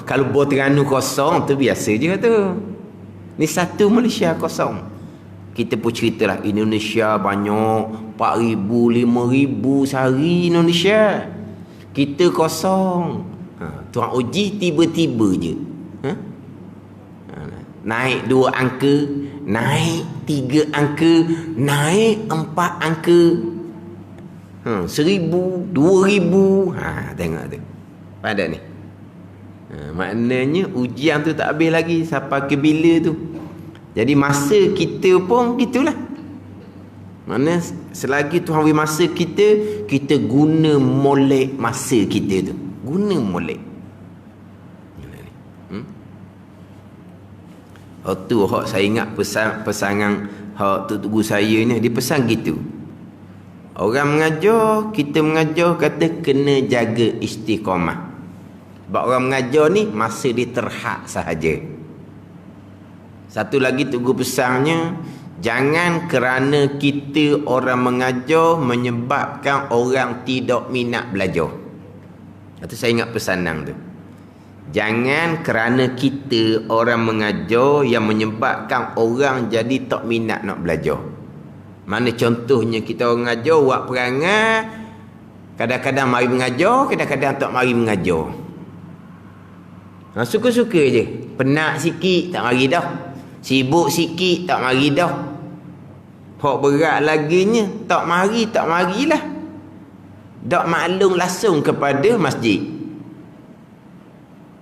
Kalau buat Terengganu kosong tu biasa je tu. Ni satu Malaysia kosong. Kita pun ceritalah Indonesia banyak 4,000, 5,000 sehari Indonesia. Kita kosong. Tuan uji tiba-tiba je. Naik 2 angka, naik 3 angka, naik 4 angka. 1,000, 2,000. Tengok tu. Pada ni. Maknanya ujian tu tak habis lagi sampai ke bila tu. Jadi masa kita pun gitulah. Mana selagi Tuhan beri masa kita, kita guna molek masa kita tu. Guna molek. Tu hak saya ingat pesanan hak tu guru saya ni, dia pesan gitu. Orang mengajar, kita mengajar kata kena jaga istiqamah. Sebab orang mengajar ni masa dia terhad sahaja. Satu lagi tu guru pesannya, jangan kerana kita orang mengajar menyebabkan orang tidak minat belajar. Itu saya ingat pesanan tu. Jangan kerana kita orang mengajar yang menyebabkan orang jadi tak minat nak belajar. Mana contohnya kita orang mengajar buat perangai, kadang-kadang mari mengajar, kadang-kadang tak mari mengajar. Suka-suka je. Penat sikit tak mari dah. Sibuk sikit tak mari dah. Hak berat laginya tak marilah. Tak maklum langsung kepada masjid.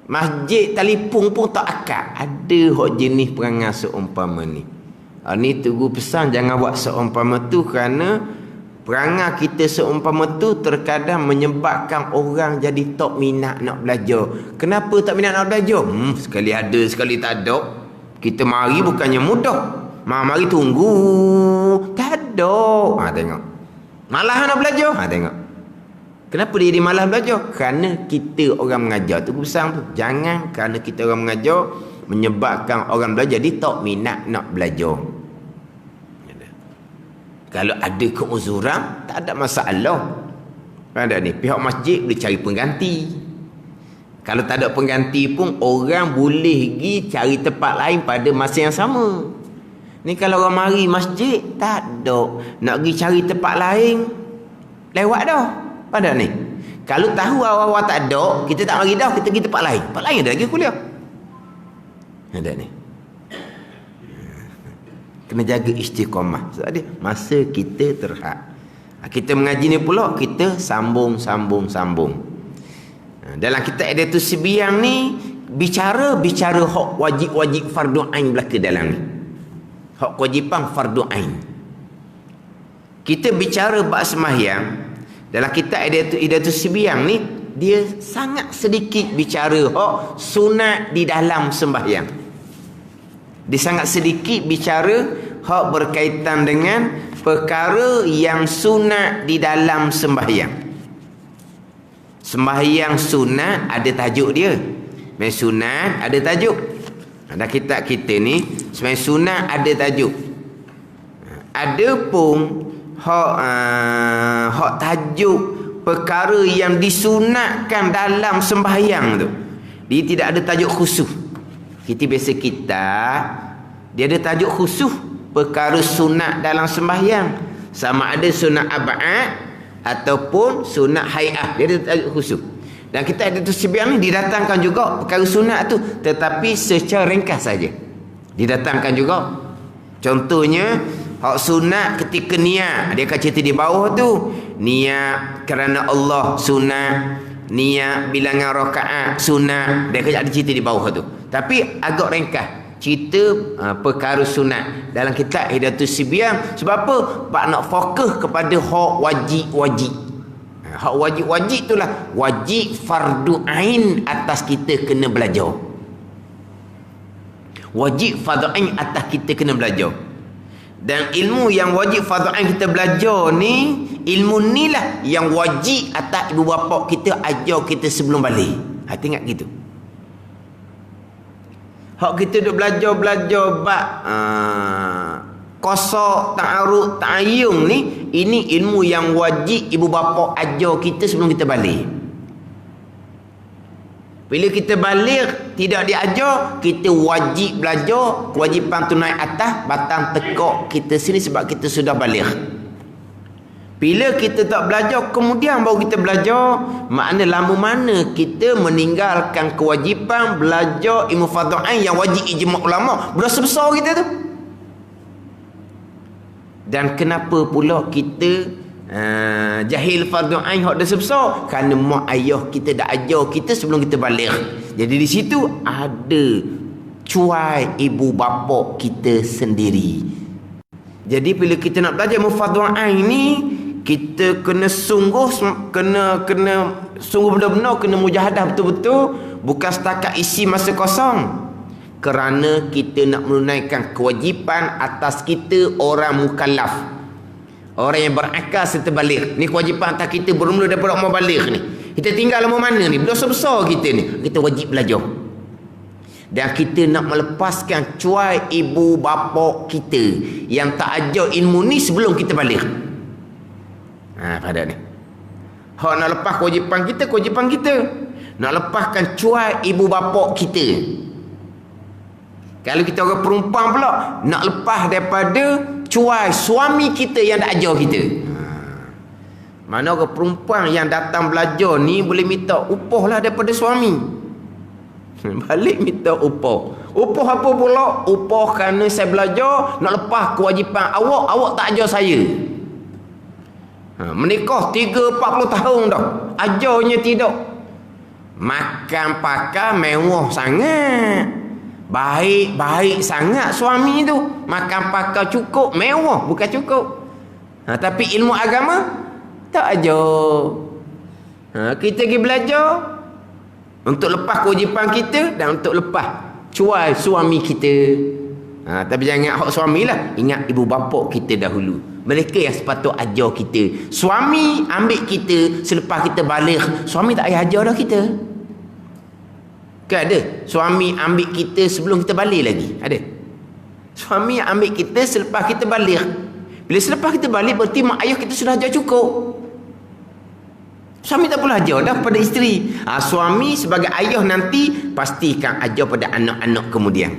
Masjid telefon pun tak akad. Ada hak jenis perangai seumpama ni. Ni tunggu pesan jangan buat seumpama tu, kerana perangai kita seumpama tu terkadang menyebabkan orang jadi tak minat nak belajar. Kenapa tak minat nak belajar? Sekali ada, sekali tak ada. Kita mari bukannya mudah. Mari tunggu. Tak ada. Tengok. Malah nak belajar. Tengok. Kenapa dia jadi malas belajar? Kerana kita orang mengajar. Tu pesan tu. Jangan kerana kita orang mengajar menyebabkan orang belajar jadi tak minat nak belajar. Kalau ada keuzuran, tak ada masalah. Ada ni, pihak masjid boleh cari pengganti. Kalau tak ada pengganti pun, orang boleh pergi cari tempat lain pada masa yang sama. Ni kalau orang mari masjid, tak ada. Nak pergi cari tempat lain, lewat dah. Pada ni. Kalau tahu awal-awal tak ada, kita tak mari dah, kita pergi tempat lain. Tempat lain ada lagi kuliah. Ada ni. Kena jaga istiqamah. Sebab dia masa kita terhad. Kita mengaji ni pula, kita sambung. Dalam kitab Edatus Sibiang ni, bicara hak wajib-wajib fardu ain belaka dalam ni. Hak kewajipan fardu ain. Kita bicara bab sembahyang, dalam kitab Edatus Sibiang ni, dia sangat sedikit bicara hak sunat di dalam sembahyang. Dia sangat sedikit bicara hak berkaitan dengan perkara yang sunat di dalam sembahyang. Sembahyang sunat ada tajuk dia. Sembahyang sunat ada tajuk. Dalam kitab kita ni, sembahyang sunat ada tajuk. Ada pun hak tajuk perkara yang disunatkan dalam sembahyang tu. Dia tidak ada tajuk khusus. Kita biasa dia ada tajuk khusus perkara sunat dalam sembahyang. Sama ada sunat ab'ad ataupun sunat hai'ah. Dia ada tajuk khusus. Dan kita ada tersebiang ni didatangkan juga perkara sunat tu, tetapi secara ringkas saja. Didatangkan juga. Contohnya hak sunat ketika niat, dia akan cerita di bawah tu. Niat kerana Allah sunat, niat bilangan rakaat sunat, dia akan ada cerita di bawah tu. Tapi agak ringkas cerita perkara sunat dalam kitab Hidayatus Sibyan. Sebab apa? Pak nak fokus kepada hak wajib-wajib. Hak wajib-wajib itulah wajib fardu ain atas kita kena belajar. Wajib fardu ain atas kita kena belajar. Dan ilmu yang wajib fardu ain kita belajar ni, ilmu ni lah yang wajib atas ibu bapa kita ajar kita sebelum balik. Ingat gitu. Hak kita duk belajar bab qasa, ta'arud, ta'ayyum ni, ini ilmu yang wajib ibu bapa ajar kita sebelum kita balik. Bila kita balik tidak diajar, kita wajib belajar, kewajipan tu naik atas, batang tekak kita sini sebab kita sudah balik. Bila kita tak belajar, kemudian baru kita belajar, makna lama mana kita meninggalkan kewajipan belajar ilmu fardhu ain yang wajib ijma' ulama' berdosa besar kita tu. Dan kenapa pula kita jahil fardhu ain hak dosa besar? Kerana mak ayah kita dah ajar kita sebelum kita balik. Jadi di situ ada cuai ibu bapa kita sendiri. Jadi bila kita nak belajar ilmu fardhu ain ni, kita kena sungguh benar-benar kena mujahadah betul-betul, bukan setakat isi masa kosong. Kerana kita nak menunaikan kewajipan atas kita orang mukallaf, orang yang berakal serta balik. Ni kewajipan atas kita bermula daripada umur balik ni. Kita tinggal lama mana ni, berdosa besar kita ni, kita wajib belajar. Dan kita nak melepaskan cuai ibu bapa kita yang tak ajar ilmu ni sebelum kita balik. Pada ni hak nak lepas kewajipan kita, nak lepaskan cuai ibu bapa kita. Kalau kita orang perempuan pula, nak lepas daripada cuai suami kita yang dah ajar kita. Mana orang perempuan yang datang belajar ni boleh minta upah lah daripada suami. Balik minta upah. Upah apa pula? Upah kerana saya belajar, nak lepas kewajipan awak tak ajar saya. Menikah 30-40 tahun dah, ajarnya tidak. Makan pakai mewah sangat, baik sangat suami tu. Makan pakai cukup, mewah bukan cukup. Tapi ilmu agama tak ajar. Kita pergi belajar untuk lepas kewajipan kita dan untuk lepas cuai suami kita. Tapi jangan hak suami lah, ingat ibu bapa kita dahulu. Mereka yang sepatut ajar kita. Suami ambil kita selepas kita balik. Suami tak payah ajar dah kita. Kan ada? Suami ambil kita sebelum kita balik lagi. Ada? Suami ambil kita selepas kita balik. Bila selepas kita balik, berarti mak ayah kita sudah ajar cukup. Suami tak perlu ajar dah pada isteri. Suami sebagai ayah nanti pastikan ajar pada anak-anak kemudian.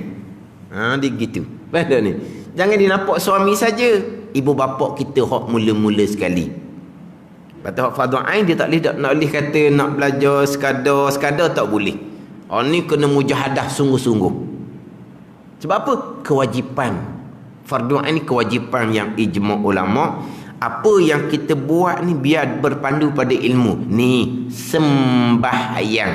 Dia gitu. Pada ni. Jangan dinampak suami saja. Ibu bapa kita hak mula-mula sekali. Kata hak fardhu ain dia tak boleh kata nak belajar sekadar tak boleh. Ni kena mujahadah sungguh-sungguh. Sebab apa? Kewajipan. Fardhu ain ni kewajipan yang ijma' ulama. Apa yang kita buat ni biar berpandu pada ilmu. Ni sembahyang,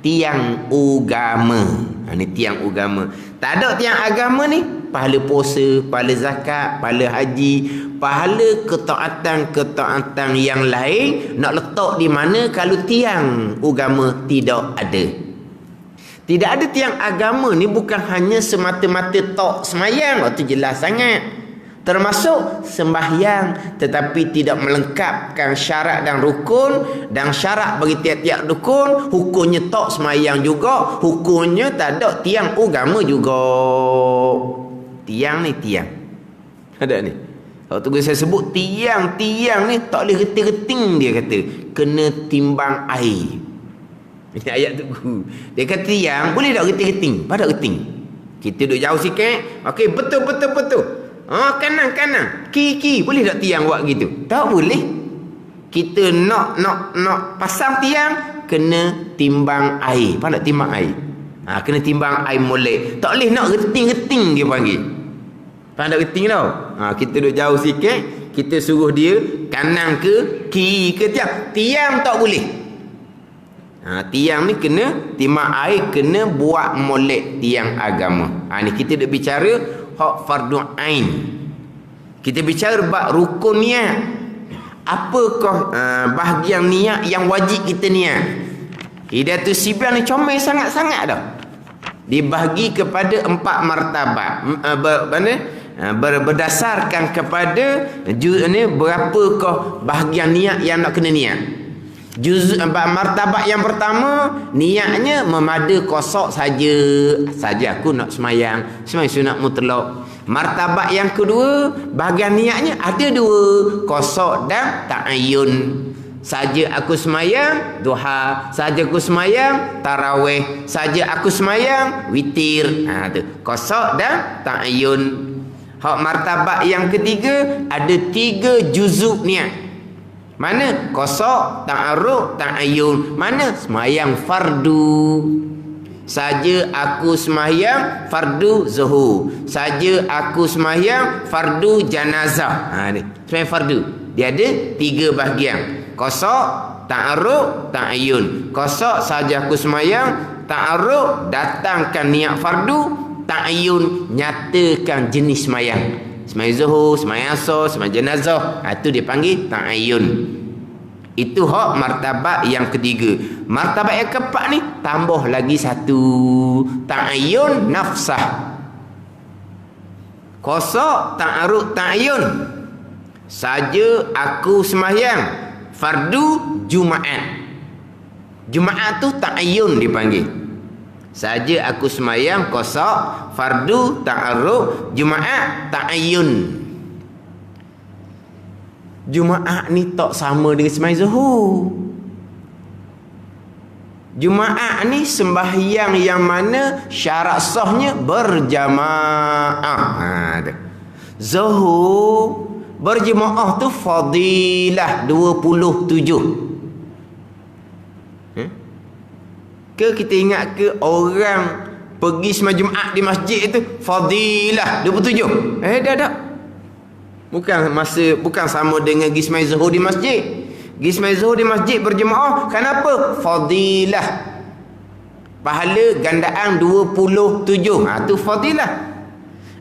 tiang agama. Ni tiang agama. Tak ada tiang agama ni, pahala puasa, pahala zakat, pahala haji, pahala ketaatan yang lain nak letak di mana kalau tiang agama tidak ada. Tidak ada tiang agama ni bukan hanya semata-mata tok semayang, itu jelas sangat. Termasuk sembahyang tetapi tidak melengkapkan syarat dan rukun, dan syarat bagi tiap-tiap rukun hukumnya tok semayang juga, hukumnya tak ada tiang agama juga. Tiang ni tiang. Ada ni. Waktu saya sebut tiang ni tak boleh reting-reting, dia kata. Kena timbang air. Ini ayat tu guru. Dia kata tiang boleh tak geting-geting? Pada geting. Kita duduk jauh sikit. Okey, betul. Kanan. Kiri. Boleh tak tiang buat gitu? Tak boleh. Kita nak pasang tiang, kena timbang air. Faham tak timbang air? Kena timbang air molek. Tak boleh nak geting-geting dia panggil. Faham tak geting tau? Kita duduk jauh sikit, kita suruh dia kanan ke kiri ke tiang. Tiang tak boleh. Tiang ni kena timbang air, kena buat molek tiang agama. Ni kita duk bicara hak fardu ain. Kita bicara bab rukun niat. Apakah bahagian niat yang wajib kita niat? Hidayatus Sibyah ni comel sangat-sangat dah. Dibahagi kepada 4 martabat. Berdasarkan kepada berapakah bahagian niat yang nak kena niat. Martabat yang pertama, niatnya memada kosok saja aku nak semayang sunat mutlak. Martabat yang kedua, bahagian niatnya ada 2, kosok dan ta'ayyun. Saja aku semayang duha, saja aku semayang tarawih, saja aku semayang witir. Tu kosok dan ta'ayyun. Hak martabat yang ketiga, ada 3 juzuk niat. Mana? Kosok, ta'aruk, ta'ayyun. Mana? Semayang fardu. Saja aku semayang fardu zuhur. Saja aku semayang fardu janazah. Ni semayang fardu. Dia ada 3 bahagian. Kosok, ta'aruk, ta'ayyun. Kosok saja aku semayang, ta'aruk datangkan niat fardu, ta'ayyun nyatakan jenis semayang. Semayang zuhur, semayang asar, semayang jenazah. Itu dia panggil ta'ayyun. Itu hak martabat yang ketiga. Martabat yang keempat ni tambah lagi 1, ta'ayyun nafsah. Kosok, ta'aruk, ta'ayyun. Saja aku semayang fardu Jumaat. Jumaat tu ta'ayyun dipanggil. Saja aku semayang kosok fardu ta'aruk Jumaat ta'ayyun. Jumaat ni tak sama dengan semayang zuhur. Jumaat ni sembahyang yang mana syarat sahnya berjamaah. Zuhur berjemaah tu fadilah 27. Ke kita ingat ke orang pergi sembahyang Jumaat di masjid itu fadilah 27? Dah. Bukan sama dengan pergi sembahyang zuhur di masjid. Pergi sembahyang zuhur di masjid berjemaah, kenapa? Fadilah. Pahala gandaan 27. Tu fadilah.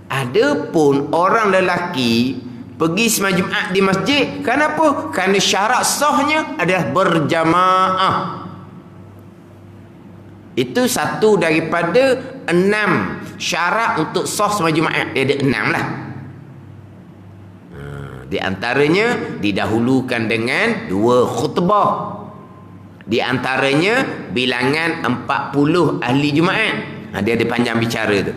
Adapun orang lelaki pergi sembahyang Jumaat di masjid, kenapa? Kerana syarat sahnya adalah berjamaah. Itu satu daripada 6 syarat untuk sah sembahyang Jumaat. Dia ada 6 lah. Di antaranya didahulukan dengan 2 khutbah. Di antaranya bilangan 40 ahli Jumaat. Dia ada panjang bicara tu.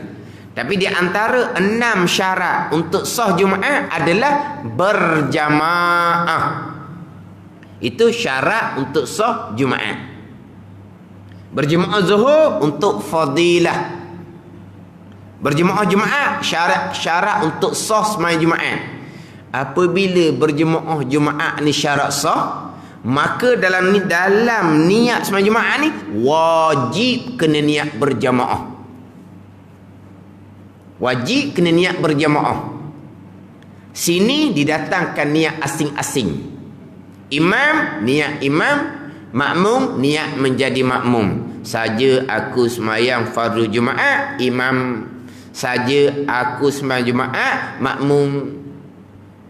Tapi di antara 6 syarat untuk sah Jumaat adalah berjamaah. Itu syarat untuk sah Jumaat. Berjemaah zuhur untuk fadilah. Berjemaah Jumaat syarat untuk sah sembahyang Jumaat. Apabila berjemaah Jumaat ni syarat sah, maka dalam niat sembahyang Jumaat ni wajib kena niat berjamaah. Wajib kena niat berjamaah. Sini didatangkan niat asing-asing. Imam niat imam, makmum niat menjadi makmum. Saja aku sembahyang fardu Jumaat, imam. Saja aku sembahyang Jumaat, makmum.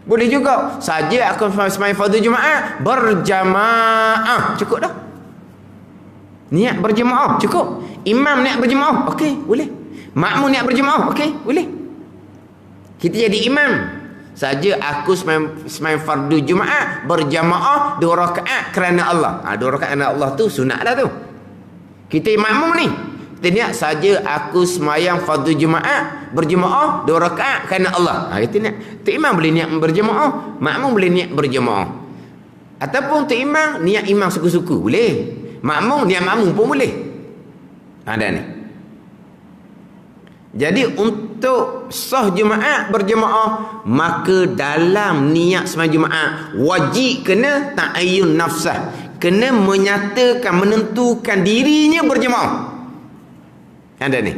Boleh juga. Saja aku sembahyang fardu Jumaat berjamaah. Cukup dah. Niat berjamaah cukup. Imam niat berjamaah, okey, boleh. Makmum niat berjamaah, okey, boleh. Kita jadi imam. Saja aku sembahyang fardu Jumaat berjamaah 2 rakaat kerana Allah. 2 rakaat kerana Allah tu sunat dah tu. Kita makmum ni, kita niat saja aku sembahyang fardu Jumaat berjamaah 2 rakaat kerana Allah. Kita niat. Tu imam boleh niat berjamaah, makmum boleh niat berjamaah. Ataupun tu imam niat imam suku-suku, boleh. Makmum, niat makmum pun boleh. Ada ni. Jadi untuk sah Jumaat berjemaah, maka dalam niat sembahyang Jumaat wajib kena ta'ayyun nafsah, kena menyatakan, menentukan dirinya berjemaah. Ada ni.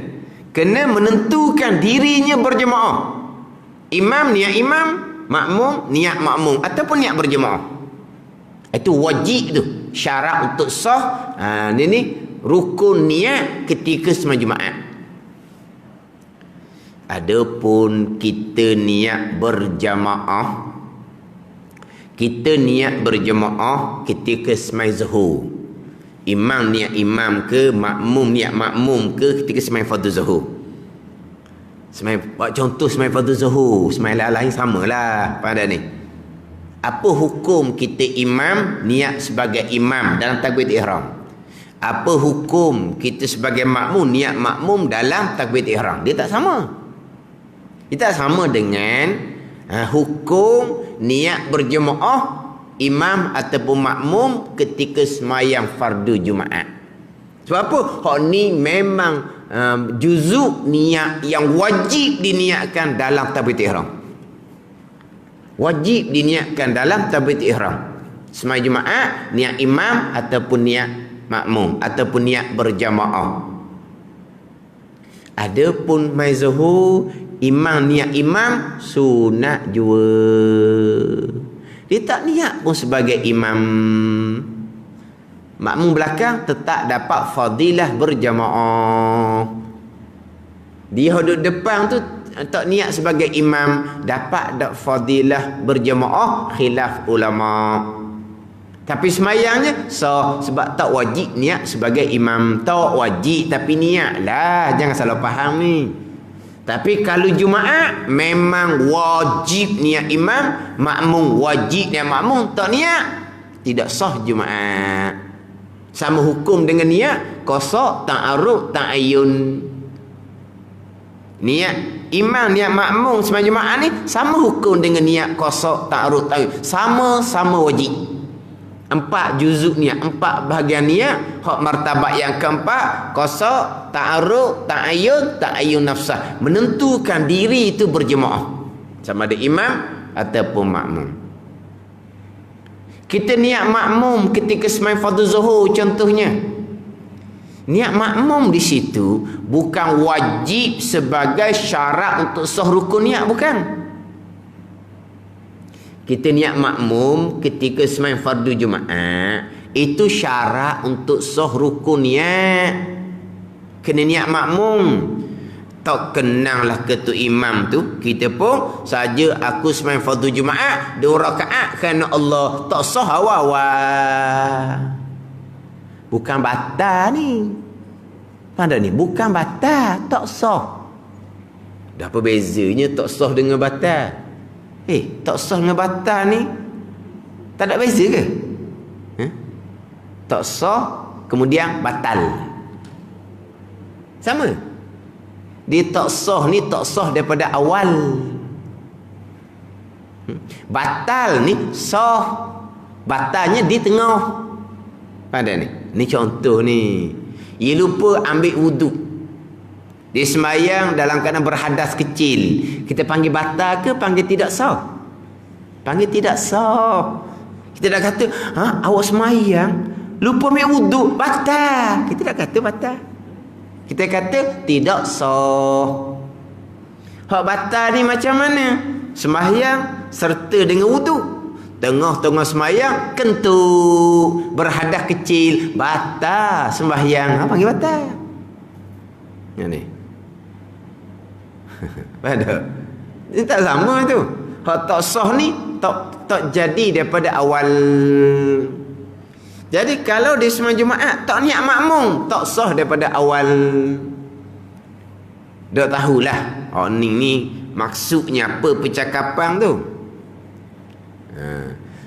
Kena menentukan dirinya berjemaah. Imam niat imam, makmum niat makmum ataupun niat berjemaah. Itu wajib tu. Syarat untuk sah. Ini rukun niat ketika sembahyang Jumaat. Adapun kita niat berjamaah, kita niat berjamaah ketika sembahyang zuhur. Imam niat imam ke, makmum niat makmum ke ketika sembahyang fardu zuhur. Buat contoh sembahyang fardu zuhur, sembahyang lain samalah pada ni. Apa hukum kita imam niat sebagai imam dalam takbiratul ihram? Apa hukum kita sebagai makmum niat makmum dalam takbiratul ihram? Dia tak sama. Dia tak sama dengan hukum niat berjemaah imam ataupun makmum ketika sembahyang fardu Jumaat. Sebab apa? Hak ni memang juzuk niat yang wajib diniatkan dalam takbiratul ihram. Wajib diniatkan dalam takbiratul ihram. Sembahyang Jumaat niat imam ataupun niat makmum ataupun niat berjamaah. Adapun mai zuhur, imam niat imam sunat jua. Dia tak niat pun sebagai imam. Makmum belakang tetap dapat fadilah berjamaah. Dia duduk depan tu tak niat sebagai imam, dapat fadilah berjamaah khilaf ulama. Tapi semayangnya sebab tak wajib niat sebagai imam. Tak wajib tapi niat lah. Jangan salah faham ni. Tapi kalau Jumaat memang wajib niat imam, makmum wajib niat makmum, tak niat tidak sah Jumaat. Sama hukum dengan niat qasa, ta'arud, ta'ayyun. Niat imam, niat makmum sembahyang Jumaat ni sama hukum dengan niat qasa, ta'arud, ta'ayyun. Sama-sama wajib. 4 juzuk niat, 4 bahagian niat. Hak martabat yang keempat, qasa, ta'arud, ta'ayyun nafsah. Menentukan diri itu berjemaah. Sama ada imam ataupun makmum. Kita niat makmum ketika sembahyang fardu zuhur contohnya. Niat makmum di situ bukan wajib sebagai syarat untuk sah rukun niat, bukan. Kita niat makmum ketika sembahyang fardu Jumaat, itu syarat untuk sah rukun niat. Kena niat makmum. Tak kenanglah ketua imam tu, kita pun saja aku sembahyang fardu Jumaat 2 rakaat kerana Allah, tak sah awal-awal. Bukan batal ni. Pada ni bukan batal, tak sah. Dah apa bezanya tak sah dengan batal? Tak sah dengan batal ni tak ada beza ke? Tak sah kemudian batal, sama. Dia tak sah ni tak sah daripada awal. Batal ni sah, batalnya di tengah. Pada ni contoh ni, ia lupa ambil wuduk. Dia sembahyang dalam keadaan berhadas kecil. Kita panggil batal ke panggil tidak sah? Panggil tidak sah. Kita dah kata, awak sembahyang lupa ambil wuduk, batal. Kita dah kata batal. Kita kata tidak sah. Hak batal ni macam mana? Sembahyang serta dengan wuduk. Tengah-tengah sembahyang kentut, berhadas kecil, batal sembahyang. Panggil batal. Yang ni. Pada ini tak sama tu. Hak tak sah ni tak jadi daripada awal. Jadi kalau di sembahyang Jumaat tak niat makmum, tak sah daripada awal. Dah tahulah ni maksudnya apa percakapan tu.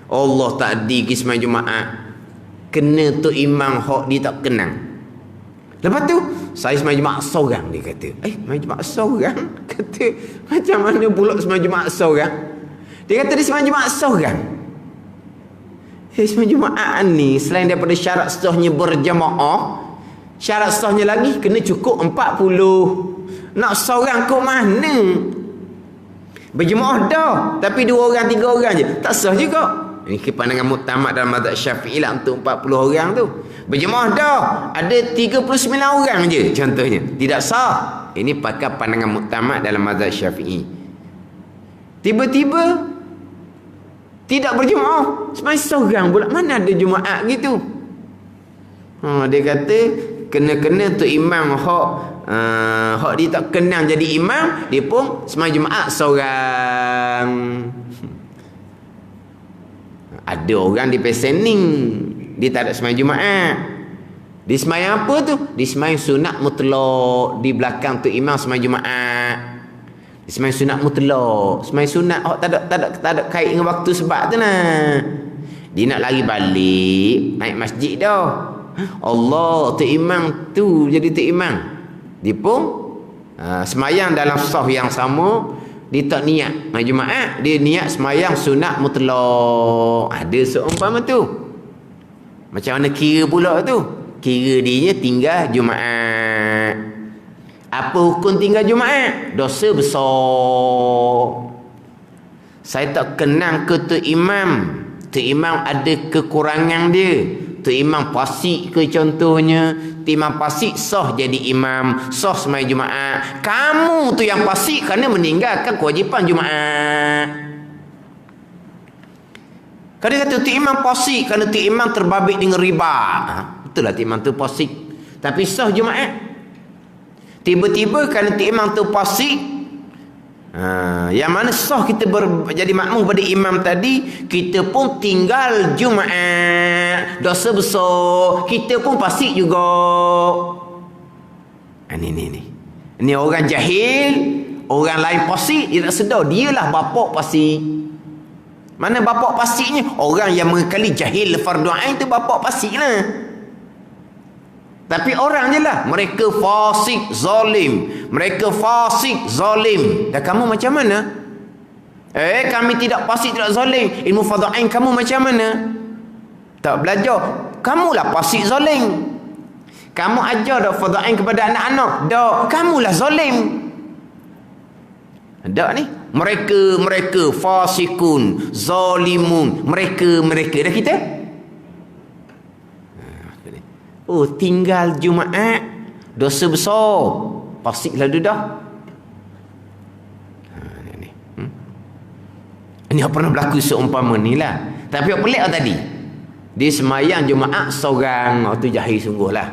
Allah tadi pergi sembahyang Jumaat kena tu imam hak dia tak kenang. Lepas tu saya sembahyang Jumaat seorang, dia kata. Sembahyang Jumaat seorang? Kata macam mana pula sembahyang Jumaat seorang? Dia kata dia sembahyang Jumaat seorang. Semahyang Jumaat ni selain daripada syarat sahnya berjamaah, syarat sahnya lagi kena cukup 40. Nak seorang kau mana? Berjemaah dah, tapi 2 orang 3 orang je tak sah juga. Ini pandangan muktamad dalam mazhab Syafi'i lah untuk 40 orang tu. Berjemaah dah, ada 39 orang je contohnya, tidak sah. Ini pakai pandangan muktamad dalam mazhab Syafi'i. Tiba-tiba tidak berjemaah, semai seorang pula, mana ada Jumaat gitu. Dia kata kena-kena tu imam hak dia tak kenal jadi imam, dia pun semai Jumaat seorang. Ada orang di pesening, dia tak ada semai Jumaat. Dia sembahyang apa tu? Dia sembahyang sunat mutlak. Di belakang tu imam sembahyang Jumaat. Dia sembahyang sunat mutlak. Sembahyang sunat tak ada kait dengan waktu sebab tu nah. Dia nak lari balik, naik masjid dah. Allah, tu imam tu jadi tu imam. Dia pun sembahyang dalam saf yang sama. Dia tak niat main Jumaat, dia niat sembahyang sunat mutlak. Ada seumpama tu. Macam mana kira pula tu? Kira dia tinggal Jumaat. Apa hukum tinggal Jumaat? Dosa besar. Saya tak kenal ke tu imam. Tu imam ada kekurangan dia. Tu imam fasik ke contohnya. Tu imam fasik sah jadi imam, sah sembahyang Jumaat. Kamu tu yang fasik kerana meninggalkan kewajipan Jumaat. Kalau dia kata tu imam fasik kerana tu imam terbabit dengan riba. Betul lah tu imam tu fasik, tapi sah Jumaat. Tiba-tiba kerana tu imam tu fasik, yang mana sah kita jadi makmum pada imam tadi, kita pun tinggal Jumaat, dosa besar, kita pun fasik juga. Ini orang jahil, orang lain fasik, dia tak sedar dialah bapak fasik. Mana bapak fasiknya? Orang yang mengekali jahil fardu ain tu bapak fasik lah. Tapi orang je lah, mereka fasik zalim, mereka fasik zalim. Dan kamu macam mana? Kami tidak fasik, tidak zalim. Ilmu fardu ain kamu macam mana? Tak belajar. Kamulah fasik zalim. Kamu ajar dah fardu ain kepada anak-anak, dah kamulah zalim. Dak ni, mereka fasikun zalimun, mereka dah kita. Oh, tinggal Jumaat, dosa besar, fasik lalu dah. Ini apa pernah berlaku seumpama ni lah. Tapi apa pelik tadi, dia semayang Jumaat seorang, tu jahil sungguh lah.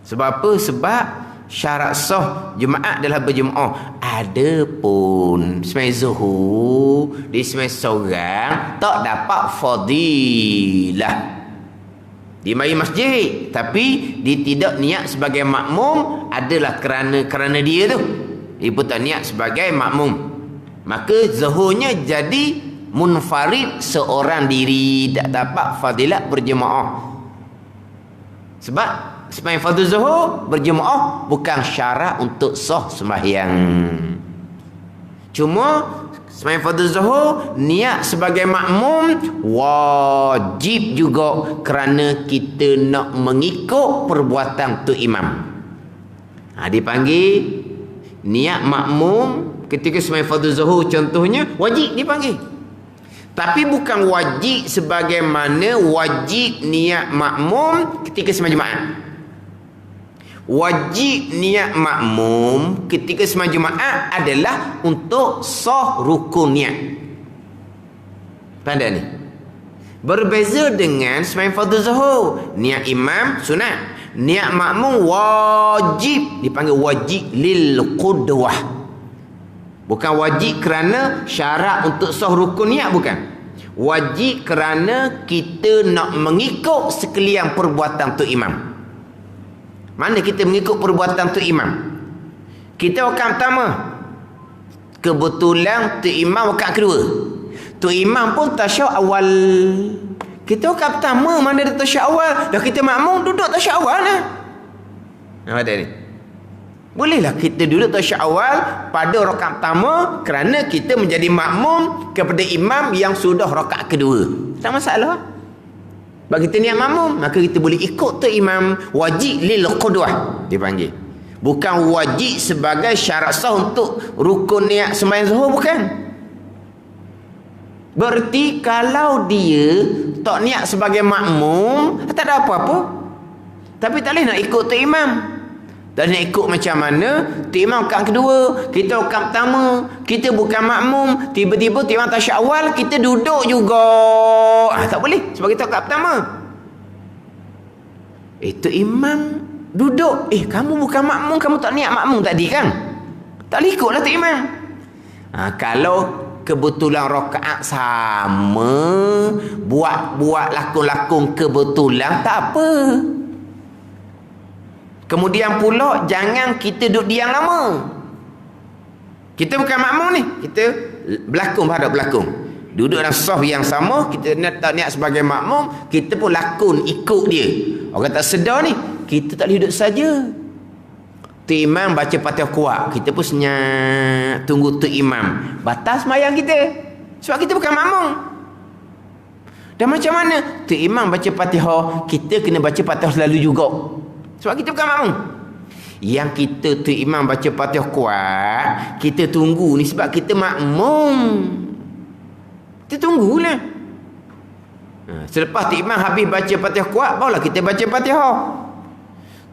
Sebab apa? Sebab syarat sah Jumaat adalah berjemaah. Adapun semayang zuhur, dia semayang seorang, tak dapat fadilah. Dia mari masjid, tapi dia tidak niat sebagai makmum, adalah kerana dia tu. Dia pun tak niat sebagai makmum. Maka zuhurnya jadi munfarid, seorang diri, tak dapat fadilat berjemaah. Sebab sembahyang fardu zuhur berjemaah bukan syarat untuk sah sembahyang. Cuma sembahyang fardu zuhur niat sebagai makmum wajib juga, kerana kita nak mengikut perbuatan tu imam. Dipanggil niat makmum ketika sembahyang fardu zuhur contohnya, wajib dipanggil. Tapi bukan wajib sebagaimana wajib niat makmum ketika sembahyang Jumaat. Wajib niat makmum ketika sembahyang Jumaat adalah untuk sah rukun niat. Tanda ni berbeza dengan sembahyang fardu zuhur. Niat imam sunat, niat makmum wajib, dipanggil wajib lil qudwah. Bukan wajib kerana syarat untuk sah rukun niat, bukan. Wajib kerana kita nak mengikut sekalian perbuatan tu imam. Mana kita mengikut perbuatan tu imam? Kita rakaat pertama, kebetulan tu imam rakaat kedua. Tu imam pun tasyahud awal. Kita rakaat pertama, mana ada tasyahud awal? Dah kita makmum duduk tasyahud awal lah. Apa dia ni? Bolehlah kita duduk tasyahud awal pada rakaat pertama kerana kita menjadi makmum kepada imam yang sudah rakaat kedua. Tak masalah. Sebab kita niat makmum, maka kita boleh ikut tu imam. Wajib lil qudwah dipanggil. Bukan wajib sebagai syarat sah untuk rukun niat sembahyang zuhur, bukan. Berarti kalau dia tak niat sebagai makmum, tak ada apa-apa. Tapi tak boleh nak ikut tu imam. Tak nak ikut macam mana? Tu imam rakaat kedua, kita rakaat pertama, kita bukan makmum, tiba-tiba tu imam tasyahud awal, kita duduk juga. Tak boleh sebab kita rakaat pertama. Tu imam duduk. Kamu bukan makmum, kamu tak niat makmum tadi kan? Tak boleh ikutlah tu imam. Kalau kebetulan rakaat sama, buat lakon-lakon kebetulan, tak apa. Kemudian pula jangan kita duduk diam lama. Kita bukan makmum ni, kita berlakon berhadap berlakon. Duduk dalam saf yang sama, kita tak niat sebagai makmum, kita pun lakon ikut dia. Orang tak sedar ni, kita tak boleh duduk saja. Tu imam baca Fatihah kuat, kita pun senyap tunggu tu imam. Batas sembahyang kita. Sebab kita bukan makmum. Dan macam mana? Tu imam baca Fatihah, kita kena baca Fatihah selalu juga. Sebab kita bukan makmum. Yang kita tu imam baca Fatihah kuat, kita tunggu ni sebab kita makmum. Kita tunggulah. Selepas tu imam habis baca Fatihah kuat, barulah kita baca Fatihah.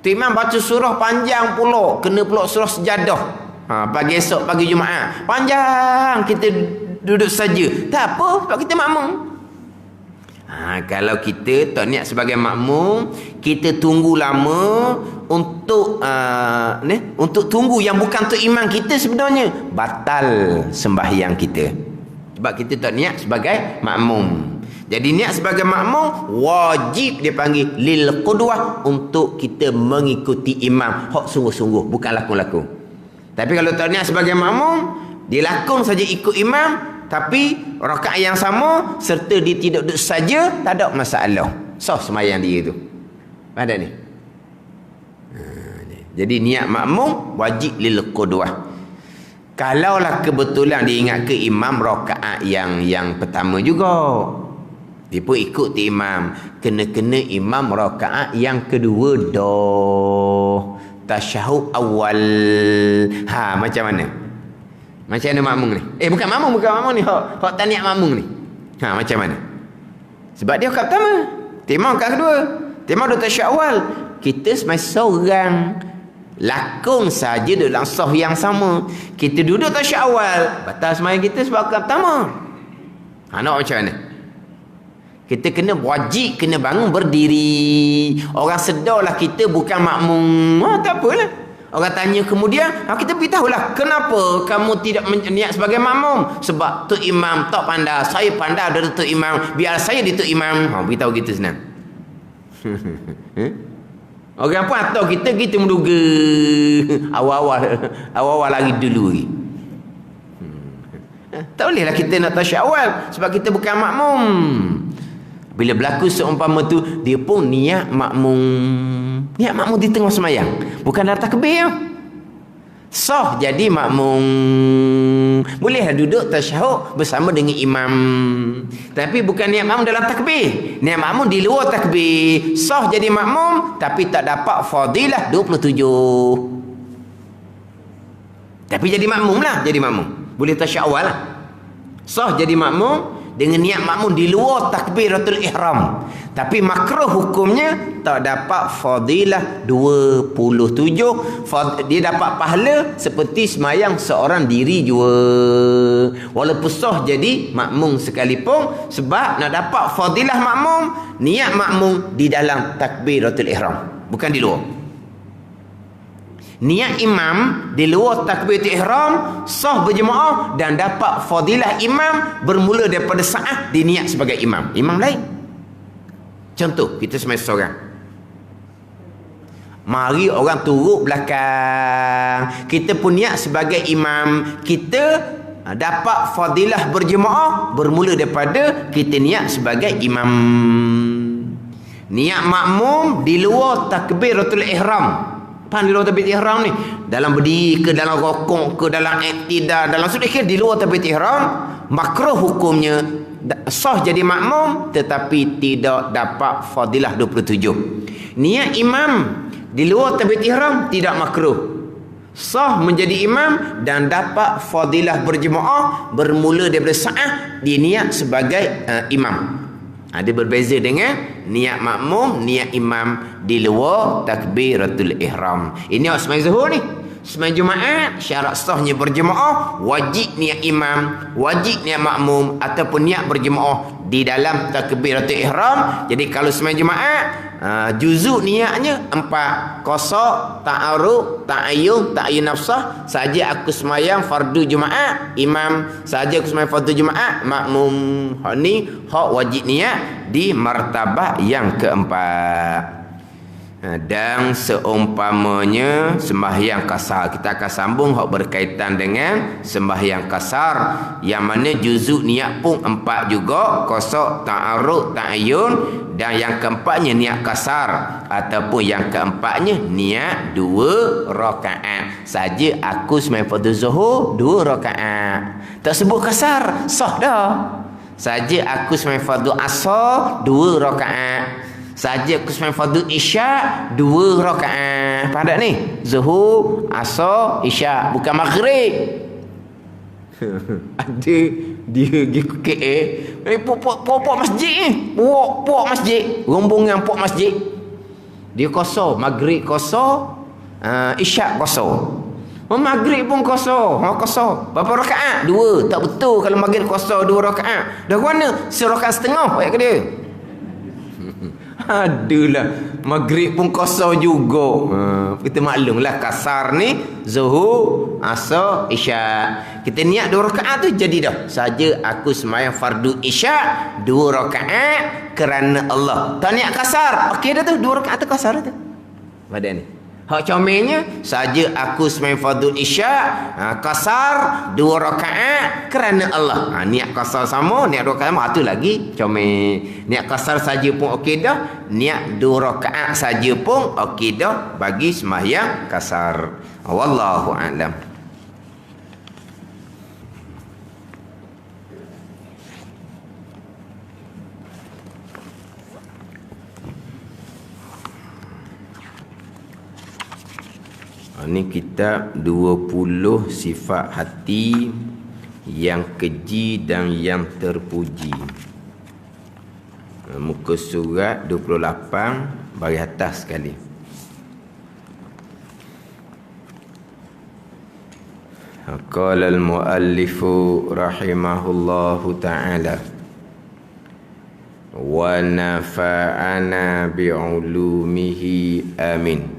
Tu imam baca surah panjang pula, kena pula surah sejadah. Pagi esok, pagi Jumaat, panjang, kita duduk saja. Tak apa, sebab kita makmum. Kalau kita tak niat sebagai makmum, kita tunggu lama untuk untuk tunggu yang bukan tu imam kita, sebenarnya batal sembahyang kita. Sebab kita tak niat sebagai makmum. Jadi niat sebagai makmum wajib dia panggil lil qudwah, untuk kita mengikuti imam hak sungguh-sungguh, bukan lakon-lakon. Tapi kalau tak niat sebagai makmum, dia lakon saja ikut imam, tapi rakaat yang sama serta dia tidak duduk saja, tak ada masalah. Sah sembahyang dia tu. Ada ni. Jadi niat makmum wajib lil qudwah. Kalaulah kebetulan dia ingat ke imam rakaat yang pertama juga, dia pun ikut tu imam, kena imam rakaat yang kedua dah tasyahud awal. Macam mana? Macam mana makmum ni? Bukan makmum ni, hak tak niat makmum ni. Macam mana? Sebab dia rakaat pertama, timam rakaat kedua, timam dah tasyahud awal. Kita seorang lakon saja dalam saf yang sama. Kita duduk tasyahud awal, batal sembahyang kita sebab rakaat pertama. Nak macam mana? Kita kena wajib kena bangun berdiri. Orang sedarlah kita bukan makmum. Tak apalah. Orang tanya kemudian, kita beritahulah kenapa kamu tidak niat sebagai makmum. Sebab tu imam tak pandai, saya pandai dari tu imam, biar saya di tu imam. Beritahu kita senang. Orang pun atau kita menduga. Awal-awal lagi dulu lagi. Tak bolehlah kita nak tasyahud awal sebab kita bukan makmum. Bila berlaku seumpama tu, dia pun niat makmum. Niat makmum di tengah sembahyang, bukan dalam takbir. Sah jadi makmum. Bolehlah duduk tasyahud bersama dengan imam. Tapi bukan niat makmum dalam takbir. Niat makmum di luar takbir. Sah jadi makmum, tapi tak dapat fadilah 27. Tapi jadi makmum lah, jadi makmum. Boleh tasyahud awal lah. Sah jadi makmum dengan niat makmum di luar takbiratul ihram, tapi makruh hukumnya, tak dapat fadilah 27. Dia dapat pahala seperti semayang seorang diri jua, walaupun sah jadi makmum sekalipun. Sebab nak dapat fadilah makmum, niat makmum di dalam takbiratul ihram, bukan di luar. Niat imam di luar takbiratul ihram sah berjemaah dan dapat fadilah imam bermula daripada saat diniat sebagai imam. Imam lain. Contoh, kita semai seorang. Mari orang turut belakang. Kita pun niat sebagai imam. Kita dapat fadilah berjemaah bermula daripada kita niat sebagai imam. Niat makmum di luar takbiratul ihram. Pan di luar takbiratul ihram ni, dalam berdiri ke, dalam rokok ke, dalam iktidal, dalam sudut di luar takbiratul ihram, makruh hukumnya, sah jadi makmum tetapi tidak dapat fadilah 27. Niat imam di luar takbiratul ihram tidak makruh, sah menjadi imam dan dapat fadilah berjemaah bermula daripada saat dia niat sebagai imam. Dia berbeza dengan niat makmum, niat imam di luar takbiratul ihram. Ini sembahyang zuhur ni. Sembahyang Jumaat syarat sahnya berjemaah, wajib niat imam, wajib niat makmum ataupun niat berjemaah di dalam takbiratul ihram. Jadi kalau sembahyang Jumaat juzuk niatnya 4, qasa, ta'aruf, ta'ayyun, ta'ayyun nafsah, saja aku sembahyang fardu Jumaat, imam saja aku sembahyang fardu Jumaat, makmum hak ni hak wajib niat di martabat yang keempat. Dan seumpamanya sembahyang kasar, kita akan sambung hak berkaitan dengan sembahyang kasar, yang mana juzuk niat pun 4 juga, qasa, ta'aruf, ta'ayyun, dan yang keempatnya niat kasar ataupun yang keempatnya niat 2 rakaat. Saja aku sembahyang fardu zuhur 2 rakaat, tak sebut kasar, sah dah. Saja aku sembahyang fardu asar 2 rakaat, saja aku sembahyang fardu isyak 2 rakaat. Faham tak ni? Zuhur, asar, isyak, bukan maghrib. Ada dia pergi ke KL, pok masjid ni, pok masjid, rombongan pok masjid, dia kosong, maghrib kosong, isyak kosong, maghrib pun kosong, kosong. Berapa rakaat? 2. Tak betul kalau maghrib kosong 2 rakaat. Dah mana? Serakaat setengah ayat ke dia. Adalah maghrib pun kosong juga. Kita maklumlah kasar ni zuhur, asar, isyak. Kita niat 2 rakaat tu jadi dah. Saja aku sembahyang fardu isyak 2 rakaat kerana Allah. Tak niat kasar, okey dah tu, 2 rakaat tu kasar tu. Pada ni hak comelnya, saja aku sembahyang fardu isyak kasar 2 rakaat kerana Allah. Niat kasar sama, niat 2 rakaat sama, tu lagi comel. Niat kasar saja pun okey dah, niat 2 rakaat saja pun okey dah bagi sembahyang kasar. Wallahu a'lam. Ini kitab 20 sifat hati yang keji dan yang terpuji. Muka surat 28 baris atas sekali. Qala al-muallifu rahimahullahu ta'ala wa nafa'ana bi'ulumihi amin.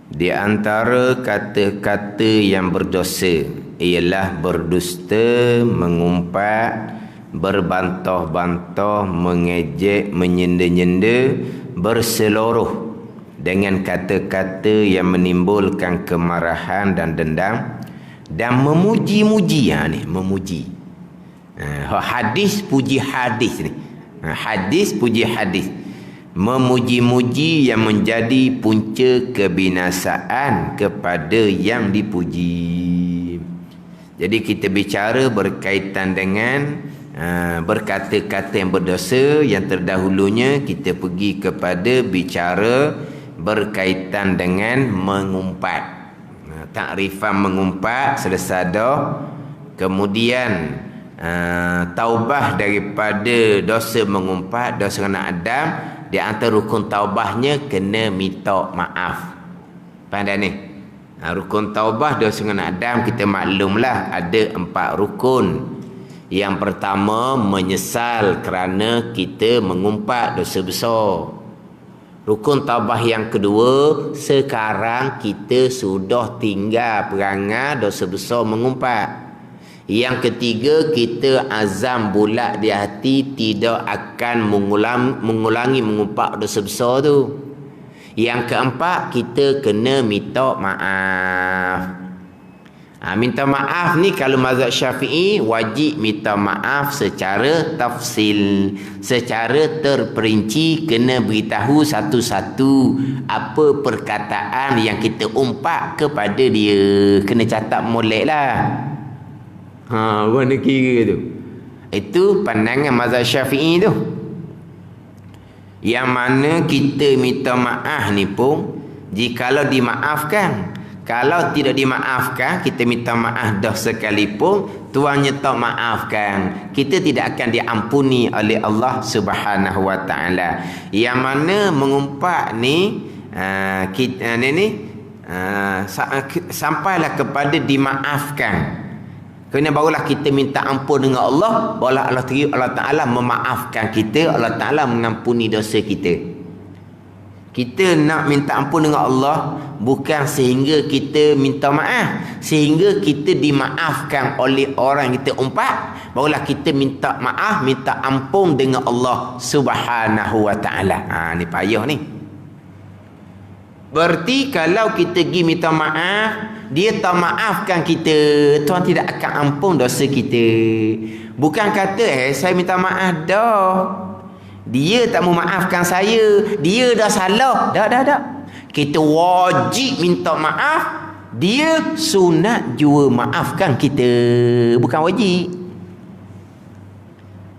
Di antara kata-kata yang berdosa ialah berdusta, mengumpat, berbantah-bantah, mengejek, menyenda-nyenda, berseluruh dengan kata-kata yang menimbulkan kemarahan dan dendam, dan memuji-muji. Ni memuji. Hadis puji hadis ni. Hadis puji hadis. Memuji-muji yang menjadi punca kebinasaan kepada yang dipuji. Jadi kita bicara berkaitan dengan berkata-kata yang berdosa. Yang terdahulunya kita pergi kepada bicara berkaitan dengan mengumpat. Takrifan mengumpat selesai dah. Kemudian taubah daripada dosa mengumpat, dosa anak Adam. Di antara rukun taubahnya kena minta maaf. Faham dah ni? Rukun taubah dosa dengan Adam kita maklumlah ada 4 rukun. Yang pertama, menyesal kerana kita mengumpat dosa besar. Rukun taubah yang kedua, sekarang kita sudah tinggal perangai dosa besar mengumpat. Yang ketiga, kita azam bulat di hati tidak akan mengulangi mengumpat dosa besar tu. Yang keempat, kita kena minta maaf. Minta maaf ni kalau mazhab Syafi'i wajib minta maaf secara tafsil, secara terperinci, kena beritahu satu-satu apa perkataan yang kita umpat kepada dia, kena catat molek lah. Mana kira tu. Itu pandangan mazhab Syafi'i tu. Yang mana kita minta maaf ni pun jikalau dimaafkan. Kalau tidak dimaafkan, kita minta maaf dah sekalipun, tuannya tak maafkan, kita tidak akan diampuni oleh Allah Subhanahu wa taala. Yang mana mengumpat ni sampailah kepada dimaafkan. Kerana barulah kita minta ampun dengan Allah, barulah Allah Taala memaafkan kita, Allah Taala mengampuni dosa kita. Kita nak minta ampun dengan Allah bukan sehingga kita minta maaf, sehingga kita dimaafkan oleh orang yang kita umpat, barulah kita minta maaf, minta ampun dengan Allah Subhanahu wa taala. Ni payah ni. Berarti kalau kita pergi minta maaf, dia tak maafkan kita, Tuhan tidak akan ampun dosa kita. Bukan kata saya minta maaf dah, dia tak mau maafkan saya, dia dah salah. Dah. Kita wajib minta maaf, dia sunat juga maafkan kita, bukan wajib.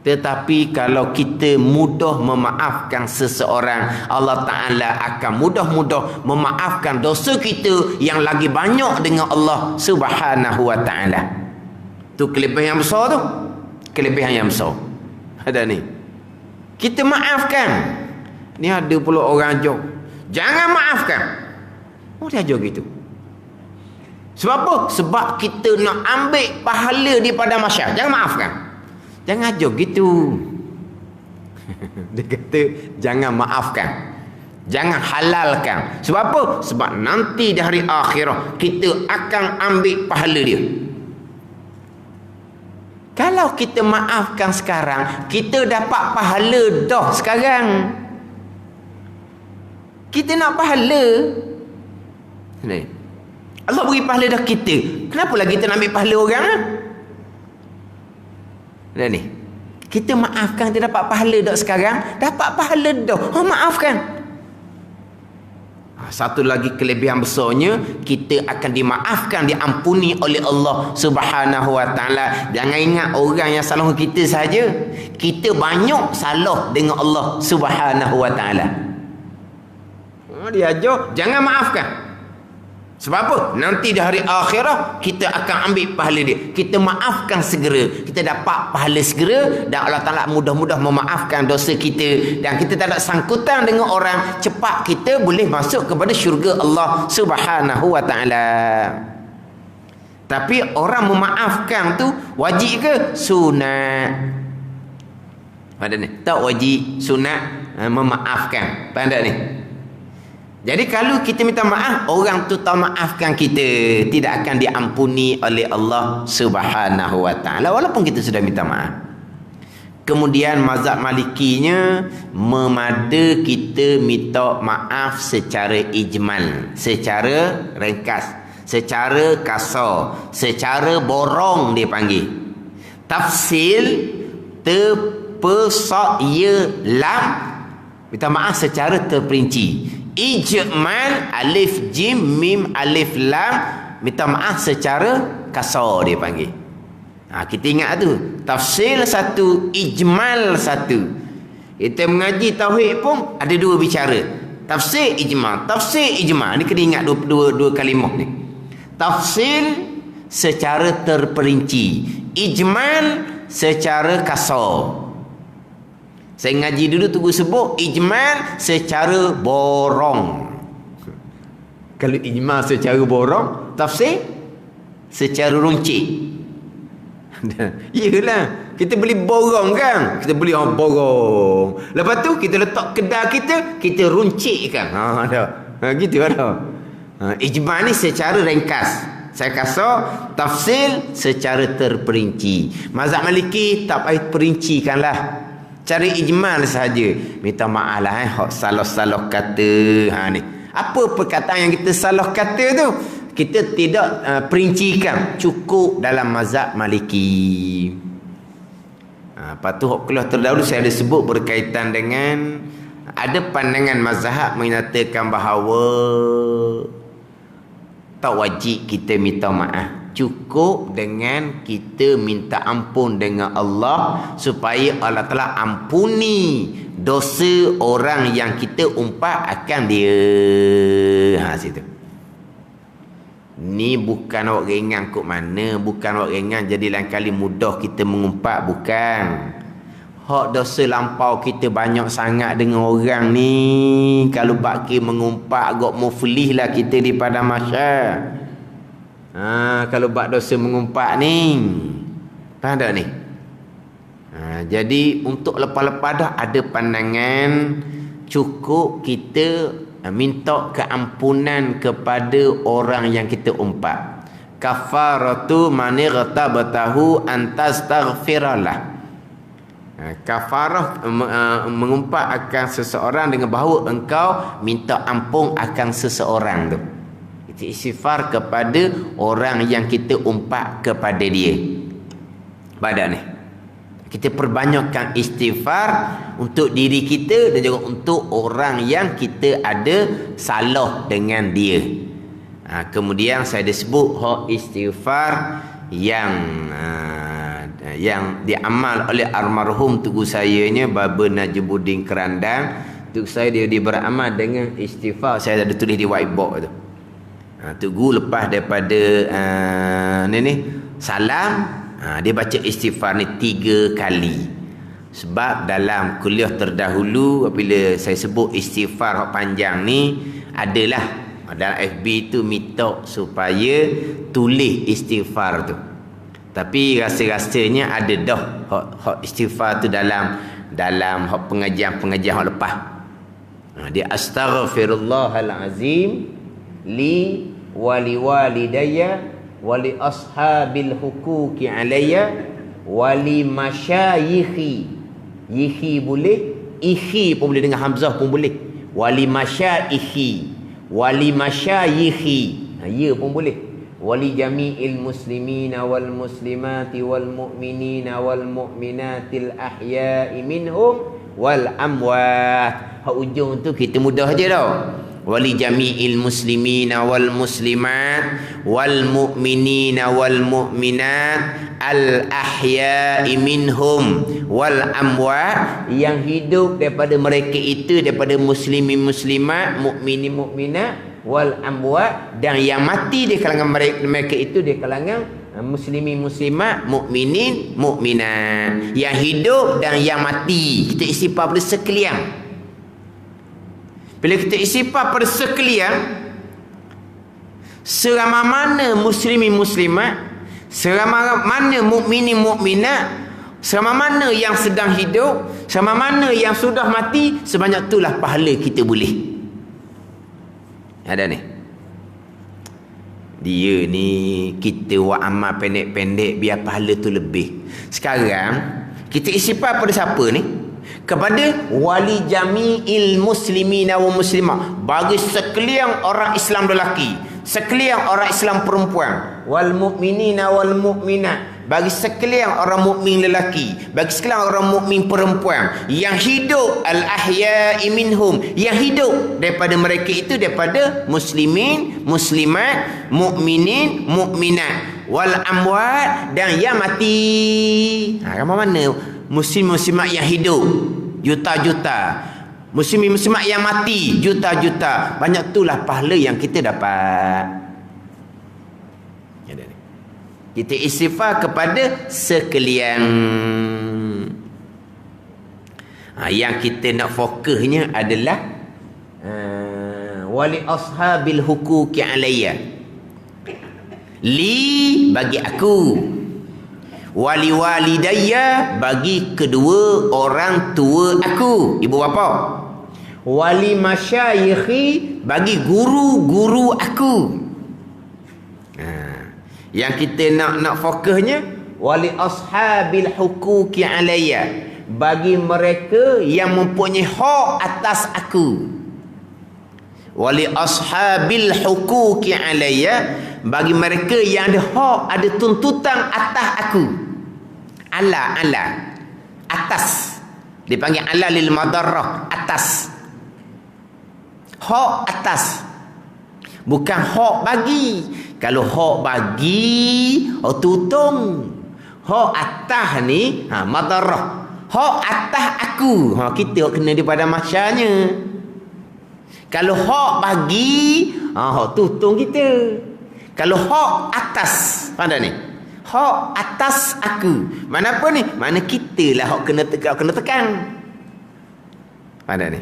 Tetapi kalau kita mudah memaafkan seseorang, Allah Ta'ala akan mudah-mudah memaafkan dosa kita yang lagi banyak dengan Allah Subhanahu wa Ta'ala. Tu kelebihan yang besar tu. Kelebihan yang besar. Ada ni. Kita maafkan. Ni ada pula orang ajar, jangan maafkan. Dia ajar gitu. Sebab apa? Sebab kita nak ambil pahala daripada masyarakat. Jangan maafkan. Jangan ajar gitu. Dia kata jangan maafkan, jangan halalkan. Sebab apa? Sebab nanti di hari akhirah kita akan ambil pahala dia. Kalau kita maafkan sekarang, kita dapat pahala dah sekarang. Kita nak pahala. Allah beri pahala dah kita. Kenapa lagi kita nak ambil pahala orang? Ni. Kita maafkan, kita dapat pahala dah sekarang. Dapat pahala dah. Maafkan. Satu lagi kelebihan besarnya, kita akan dimaafkan, diampuni oleh Allah Subhanahu wa taala. Jangan ingat orang yang salah kita saja. Kita banyak salah dengan Allah Subhanahu wa taala. Dia ajar jangan maafkan. Sebab apa? Nanti di hari akhirah kita akan ambil pahala dia. Kita maafkan segera, kita dapat pahala segera, dan Allah Ta'ala mudah-mudah memaafkan dosa kita, dan kita tak ada sangkutan dengan orang. Cepat kita boleh masuk kepada syurga Allah Subhanahu wa Ta'ala. Tapi orang memaafkan tu wajib ke? Sunat. Ada ni, tak wajib, sunat memaafkan. Pandai ni. Jadi kalau kita minta maaf, orang tu tak maafkan kita, tidak akan diampuni oleh Allah Subhanahu wa taala walaupun kita sudah minta maaf. Kemudian mazhab Malikinya memada kita minta maaf secara ijmal, secara ringkas, secara kasar, secara borong dia panggil. Tafsil lam minta maaf secara terperinci. Ijmal alif jim mim alif lam minta maaf secara kasar dia panggil. Kita ingat tu, tafsil satu, ijmal satu. Kita mengaji tauhid pun ada dua bicara, tafsir ijmal, tafsir ijmal. Ni kena ingat dua kalimah ni. Tafsil secara terperinci, ijmal secara kasar. Saya ngaji dulu tunggu sebut ijmal secara borong. Kalau ijmal secara borong, tafsir secara runcit. Iyalah, kita beli borong kan? Kita beli borong. Lepas tu kita letak kedai kita runcitkan. Gitu ada. Ijmal ni secara ringkas, saya kasar. Tafsir secara terperinci. Mazhab Maliki tak payah perincikanlah, cari ijmal saja. Minta maaf lah hak salah-salah kata. Ni apa perkataan yang kita salah kata tu, kita tidak perincikan, cukup dalam mazhab Maliki. Lepas tu kelas terdahulu saya ada sebut berkaitan dengan ada pandangan mazhab menyatakan bahawa tak wajib kita minta maaf, cukup dengan kita minta ampun dengan Allah supaya Allah telah ampuni dosa orang yang kita umpat akan dia. Situ. Ni bukan awak ringan kot mana, bukan awak ringan jadi lain kali mudah kita mengumpat, bukan. Hak dosa lampau kita banyak sangat dengan orang ni. Kalau bakir mengumpat agak muflih lah kita di pada masyarakat. Kalau bak dosa mengumpat ni. Faham tak ni? Jadi untuk lepas-lepas dah ada pandangan cukup kita minta keampunan kepada orang yang kita umpat. Kafaratu man irtabatahu antastaghfiralah. Kafarah mengumpat akan seseorang dengan bahawa engkau minta ampun akan seseorang tu. Itu istighfar kepada orang yang kita umpat kepada dia. Badak ni. Kita perbanyakkan istighfar untuk diri kita dan juga untuk orang yang kita ada salah dengan dia. Kemudian saya disebut hak istighfar yang diamal oleh almarhum tugu saya ni Baba Najibuddin Kerandang. Tugu saya dia beramal dengan istighfar. Saya ada tulis di whiteboard tu. Tugu lepas daripada salam, dia baca istighfar ni 3 kali. Sebab dalam kuliah terdahulu apabila saya sebut istighfar hak panjang ni adalah dalam FB tu minta supaya tulis istighfar tu. Tapi rasa-rasanya ada dah hak istighfar tu dalam hak pengajian hak lepas. Dia astaghfirullahal azim li wali walidayya wali ashabil huquqi alayya wali masyayikhi. Yihi boleh, ikhi pun boleh, dengan hamzah pun boleh. Wali masyayikhi, wali masyayikhi, ya pun boleh. Wali jami'il muslimina wal muslimati wal mu'minina wal mu'minatil ahya'i minhum wal amwat. Hak ujung tu kita mudah je tau. Wali jami'il muslimina wal muslimat wal mu'minina wal mu'minat al ahya'i minhum wal amwat, yang hidup daripada mereka itu, daripada muslimin muslimat, mukminin mukminat, wal amwat, dan yang mati di kalangan mereka itu di kalangan muslimin muslimat, mukminin mukminat, yang hidup dan yang mati. Kita istighfar pada sekalian. Bila kita istighfar pada sekalian, seramai mana muslimin muslimat, seramai mana mukminin mukminat, seramai mana yang sedang hidup, seramai mana yang sudah mati, sebanyak itulah pahala kita boleh. Ada ni. Dia ni kita buat amal pendek-pendek biar pahala tu lebih. Sekarang kita istighfar pada siapa ni? Kepada wali jami'il muslimina wa muslimah, bagi sekalian orang Islam lelaki, sekalian orang Islam perempuan, wal mu'minina wal mu'minat, bagi sekalian orang mukmin lelaki, bagi sekalian orang mukmin perempuan, yang hidup al ahya'i minhum, yang hidup daripada mereka itu, daripada muslimin muslimat, mukminin mukminat, wal amwat, dan yang mati. Ramai mana muslim muslimat yang hidup? Juta-juta. Muslim muslimat yang mati juta-juta. Banyak itulah pahala yang kita dapat. Kita istighfar kepada sekalian. Yang kita nak fokusnya adalah wali ashabil huquqi alayya, li bagi aku, wali walidayya bagi kedua orang tua aku, ibu bapa, wali masyayikhi bagi guru-guru aku. Yang kita nak fokusnya wali ashabil huquqi alayya, bagi mereka yang mempunyai hak atas aku. Wali ashabil huquqi alayya, bagi mereka yang ada hak, ada tuntutan atas aku. Ala atas. Dipanggil ala lil madarrah, atas. Hak atas. Bukan hak bagi. Kalau hak bagi, tutung. Hak atas ni, madarrah. Hak atas aku. Kita kena daripada masyanya. Kalau hak bagi, hak tutung kita. Kalau hak atas, ada ni. Hak atas aku. Mana apa ni? Mana kita lah hak kena tekan. Ada ni.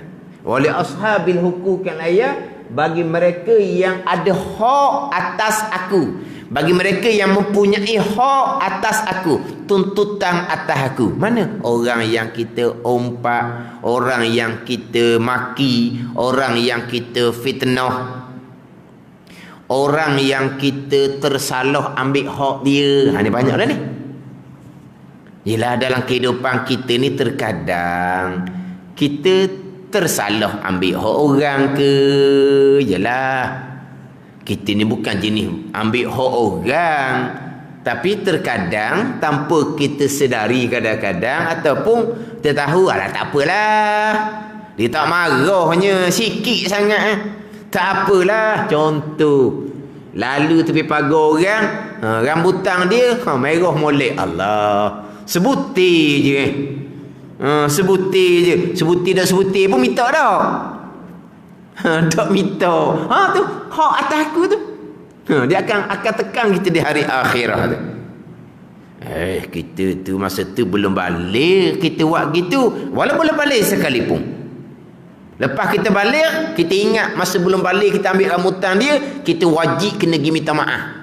Wali ashabil hukukil ayah, bagi mereka yang ada hak atas aku, bagi mereka yang mempunyai hak atas aku, tuntutan atas aku. Mana? Orang yang kita umpat, orang yang kita maki, orang yang kita fitnah, orang yang kita tersalah ambil hak dia. Ni banyak dah ni. Yelah, dalam kehidupan kita ni terkadang kita tersalah ambil hak orang ke. Yelah, kita ni bukan jenis ambil hak orang, tapi terkadang tanpa kita sedari kadang-kadang, ataupun kita tahu, alah tak apalah, dia tak marahnya sikit sangat, tak apalah. Contoh, lalu tepi pagar orang, rambutan dia merah molek, Allah, sebutir je. Sebutir je. Sebutir dah sebutir pun minta dah. Tak minta. Tu hak atas aku tu. Dia akan tekan kita di hari akhirat tu. Kita tu masa tu belum balik, kita buat gitu, walaupun balik sekalipun. Lepas kita balik, kita ingat masa belum balik kita ambil rambutan dia, kita wajib kena pergi minta maaf.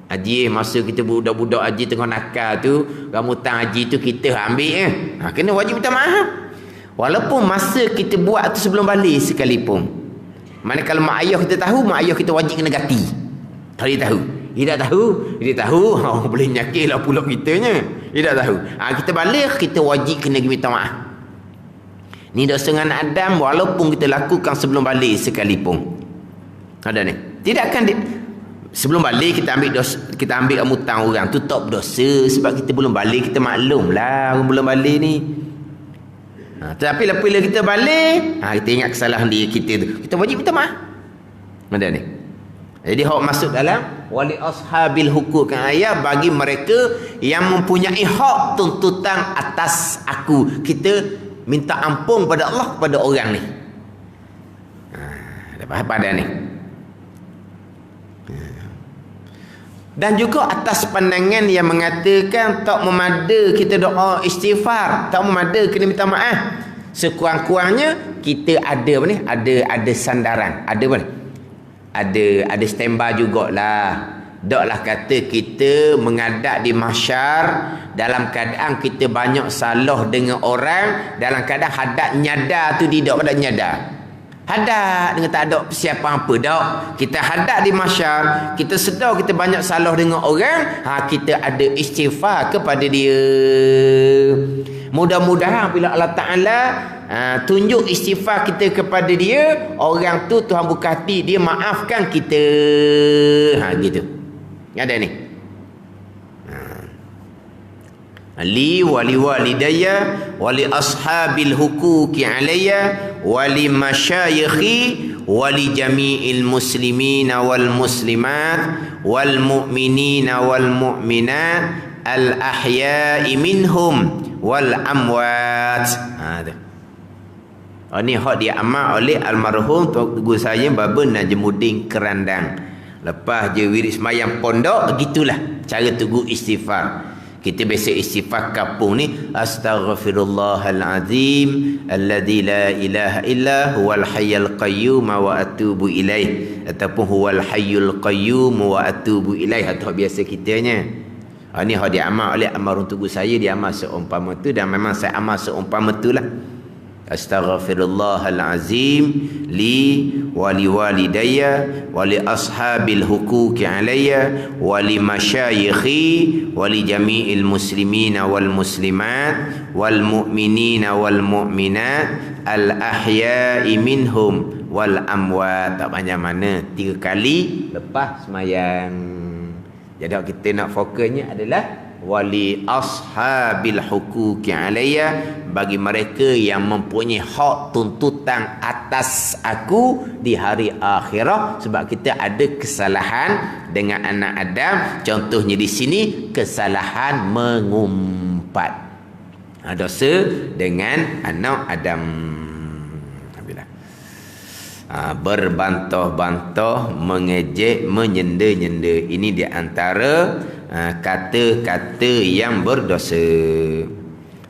Haji, masa kita budak-budak haji tengah nakal tu, rambutan haji tu kita ambil kena wajib minta maaf. Walaupun masa kita buat tu sebelum balik sekalipun. Mana kalau mak ayah kita tahu, mak ayah kita wajib kena ganti. Kalau dia tahu. Dia tahu, boleh nyakit lah pula kitanya. Dia tak tahu. Kita balik, kita wajib kena minta maaf. Ni dosa dengan Adam, walaupun kita lakukan sebelum balik sekalipun. Ada ni. Tidak akan sebelum balik kita ambil dosa, kita ambil rambutan orang tu tak berdosa, sebab kita belum balik, kita maklum lah orang belum balik ni. Tapi bila kita balik, kita ingat kesalahan diri kita tu, kita wajib minta maaf. Ada ni. Jadi hak masuk dalam wali ashabil hukuk ayat, bagi mereka yang mempunyai hak tuntutan atas aku, kita minta ampun pada Allah pada orang ni. Lepas pada ni. Dan juga atas pandangan yang mengatakan tak memada kita doa istighfar, tak memada kena minta maaf. Sekurang-kurangnya kita ada apa ni? Ada sandaran, ada apa ni? Ada standby jugalah. Daklah kata kita menghadap di mahsyar dalam keadaan kita banyak salah dengan orang, dalam keadaan hadap nyadar tu tidak pada nyadar. Hadap dengan tak ada persiapan apa dak. Kita hadap di mahsyar, kita sedar kita banyak salah dengan orang, kita ada istighfar kepada dia. Mudah-mudahan bila Allah Ta'ala tunjuk istighfar kita kepada dia, orang tu Tuhan buka hati, dia maafkan kita. Gitu. Ada ni. Li wali walidayya wali ashabil huquqi alayya wali masyayikhi wali jami'il muslimina wal muslimat wal mu'minina wal mu'minat al ahya'i minhum wal amwat. Ini hak diamal oleh almarhum guru saya Baba Najmuddin Kerandang. Lepas je wirid semayang pondok, gitulah cara tugu istighfar. Kita biasa istighfar kampung ni, astaghfirullahalazim alladzi la ilaha illa huwal hayyul qayyum wa atubu ilaih, ataupun huwal hayyul qayyum wa atubu ilaih, atau biasa kitanya. Ini hak diamal oleh almarhum tugu saya, dia amal seumpama tu, dan memang saya amal seumpama tulah. Astaghfirullahalazim li wali walidayya wali ashabil huquqi alayya wali masyayikhi wali jami'il muslimina wal muslimat wal mu'minina wal mu'minat al ahya'i minhum wal amwat. Tak banyak mana 3 kali lepas semayang. Jadi kita nak fokusnya adalah wali ashabil huquqi alayya, bagi mereka yang mempunyai hak tuntutan atas aku di hari akhirat. Sebab kita ada kesalahan dengan anak Adam. Contohnya di sini kesalahan mengumpat, dosa dengan anak Adam. Berbantah-bantah, mengejek, menyenda-nyenda, ini di antara kata-kata yang berdosa.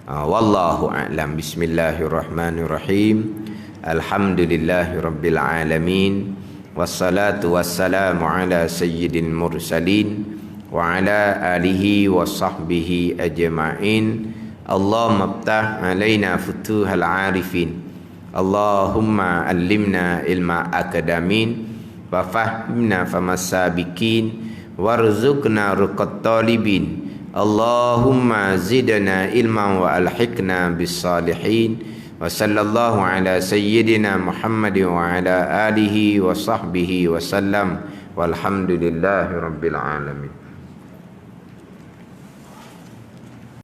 Wallahu a'lam. Bismillahirrahmanirrahim. Alhamdulillahirabbil alamin. Wassalatu wassalamu ala sayyidil mursalin wa ala alihi wa sahbihi ajma'in. Allahumma iftah alaina futuhal arifin. Allahumma allimna ilma akadamin wa fahimna famasabikin warzuqna ruqat talibin. Allahumma zidna ilman wa alhiqna bis salihin. Wa sallallahu ala sayyidina Muhammadin wa ala alihi wa sahbihi wa sallam. Walhamdulillahi rabbil alamin.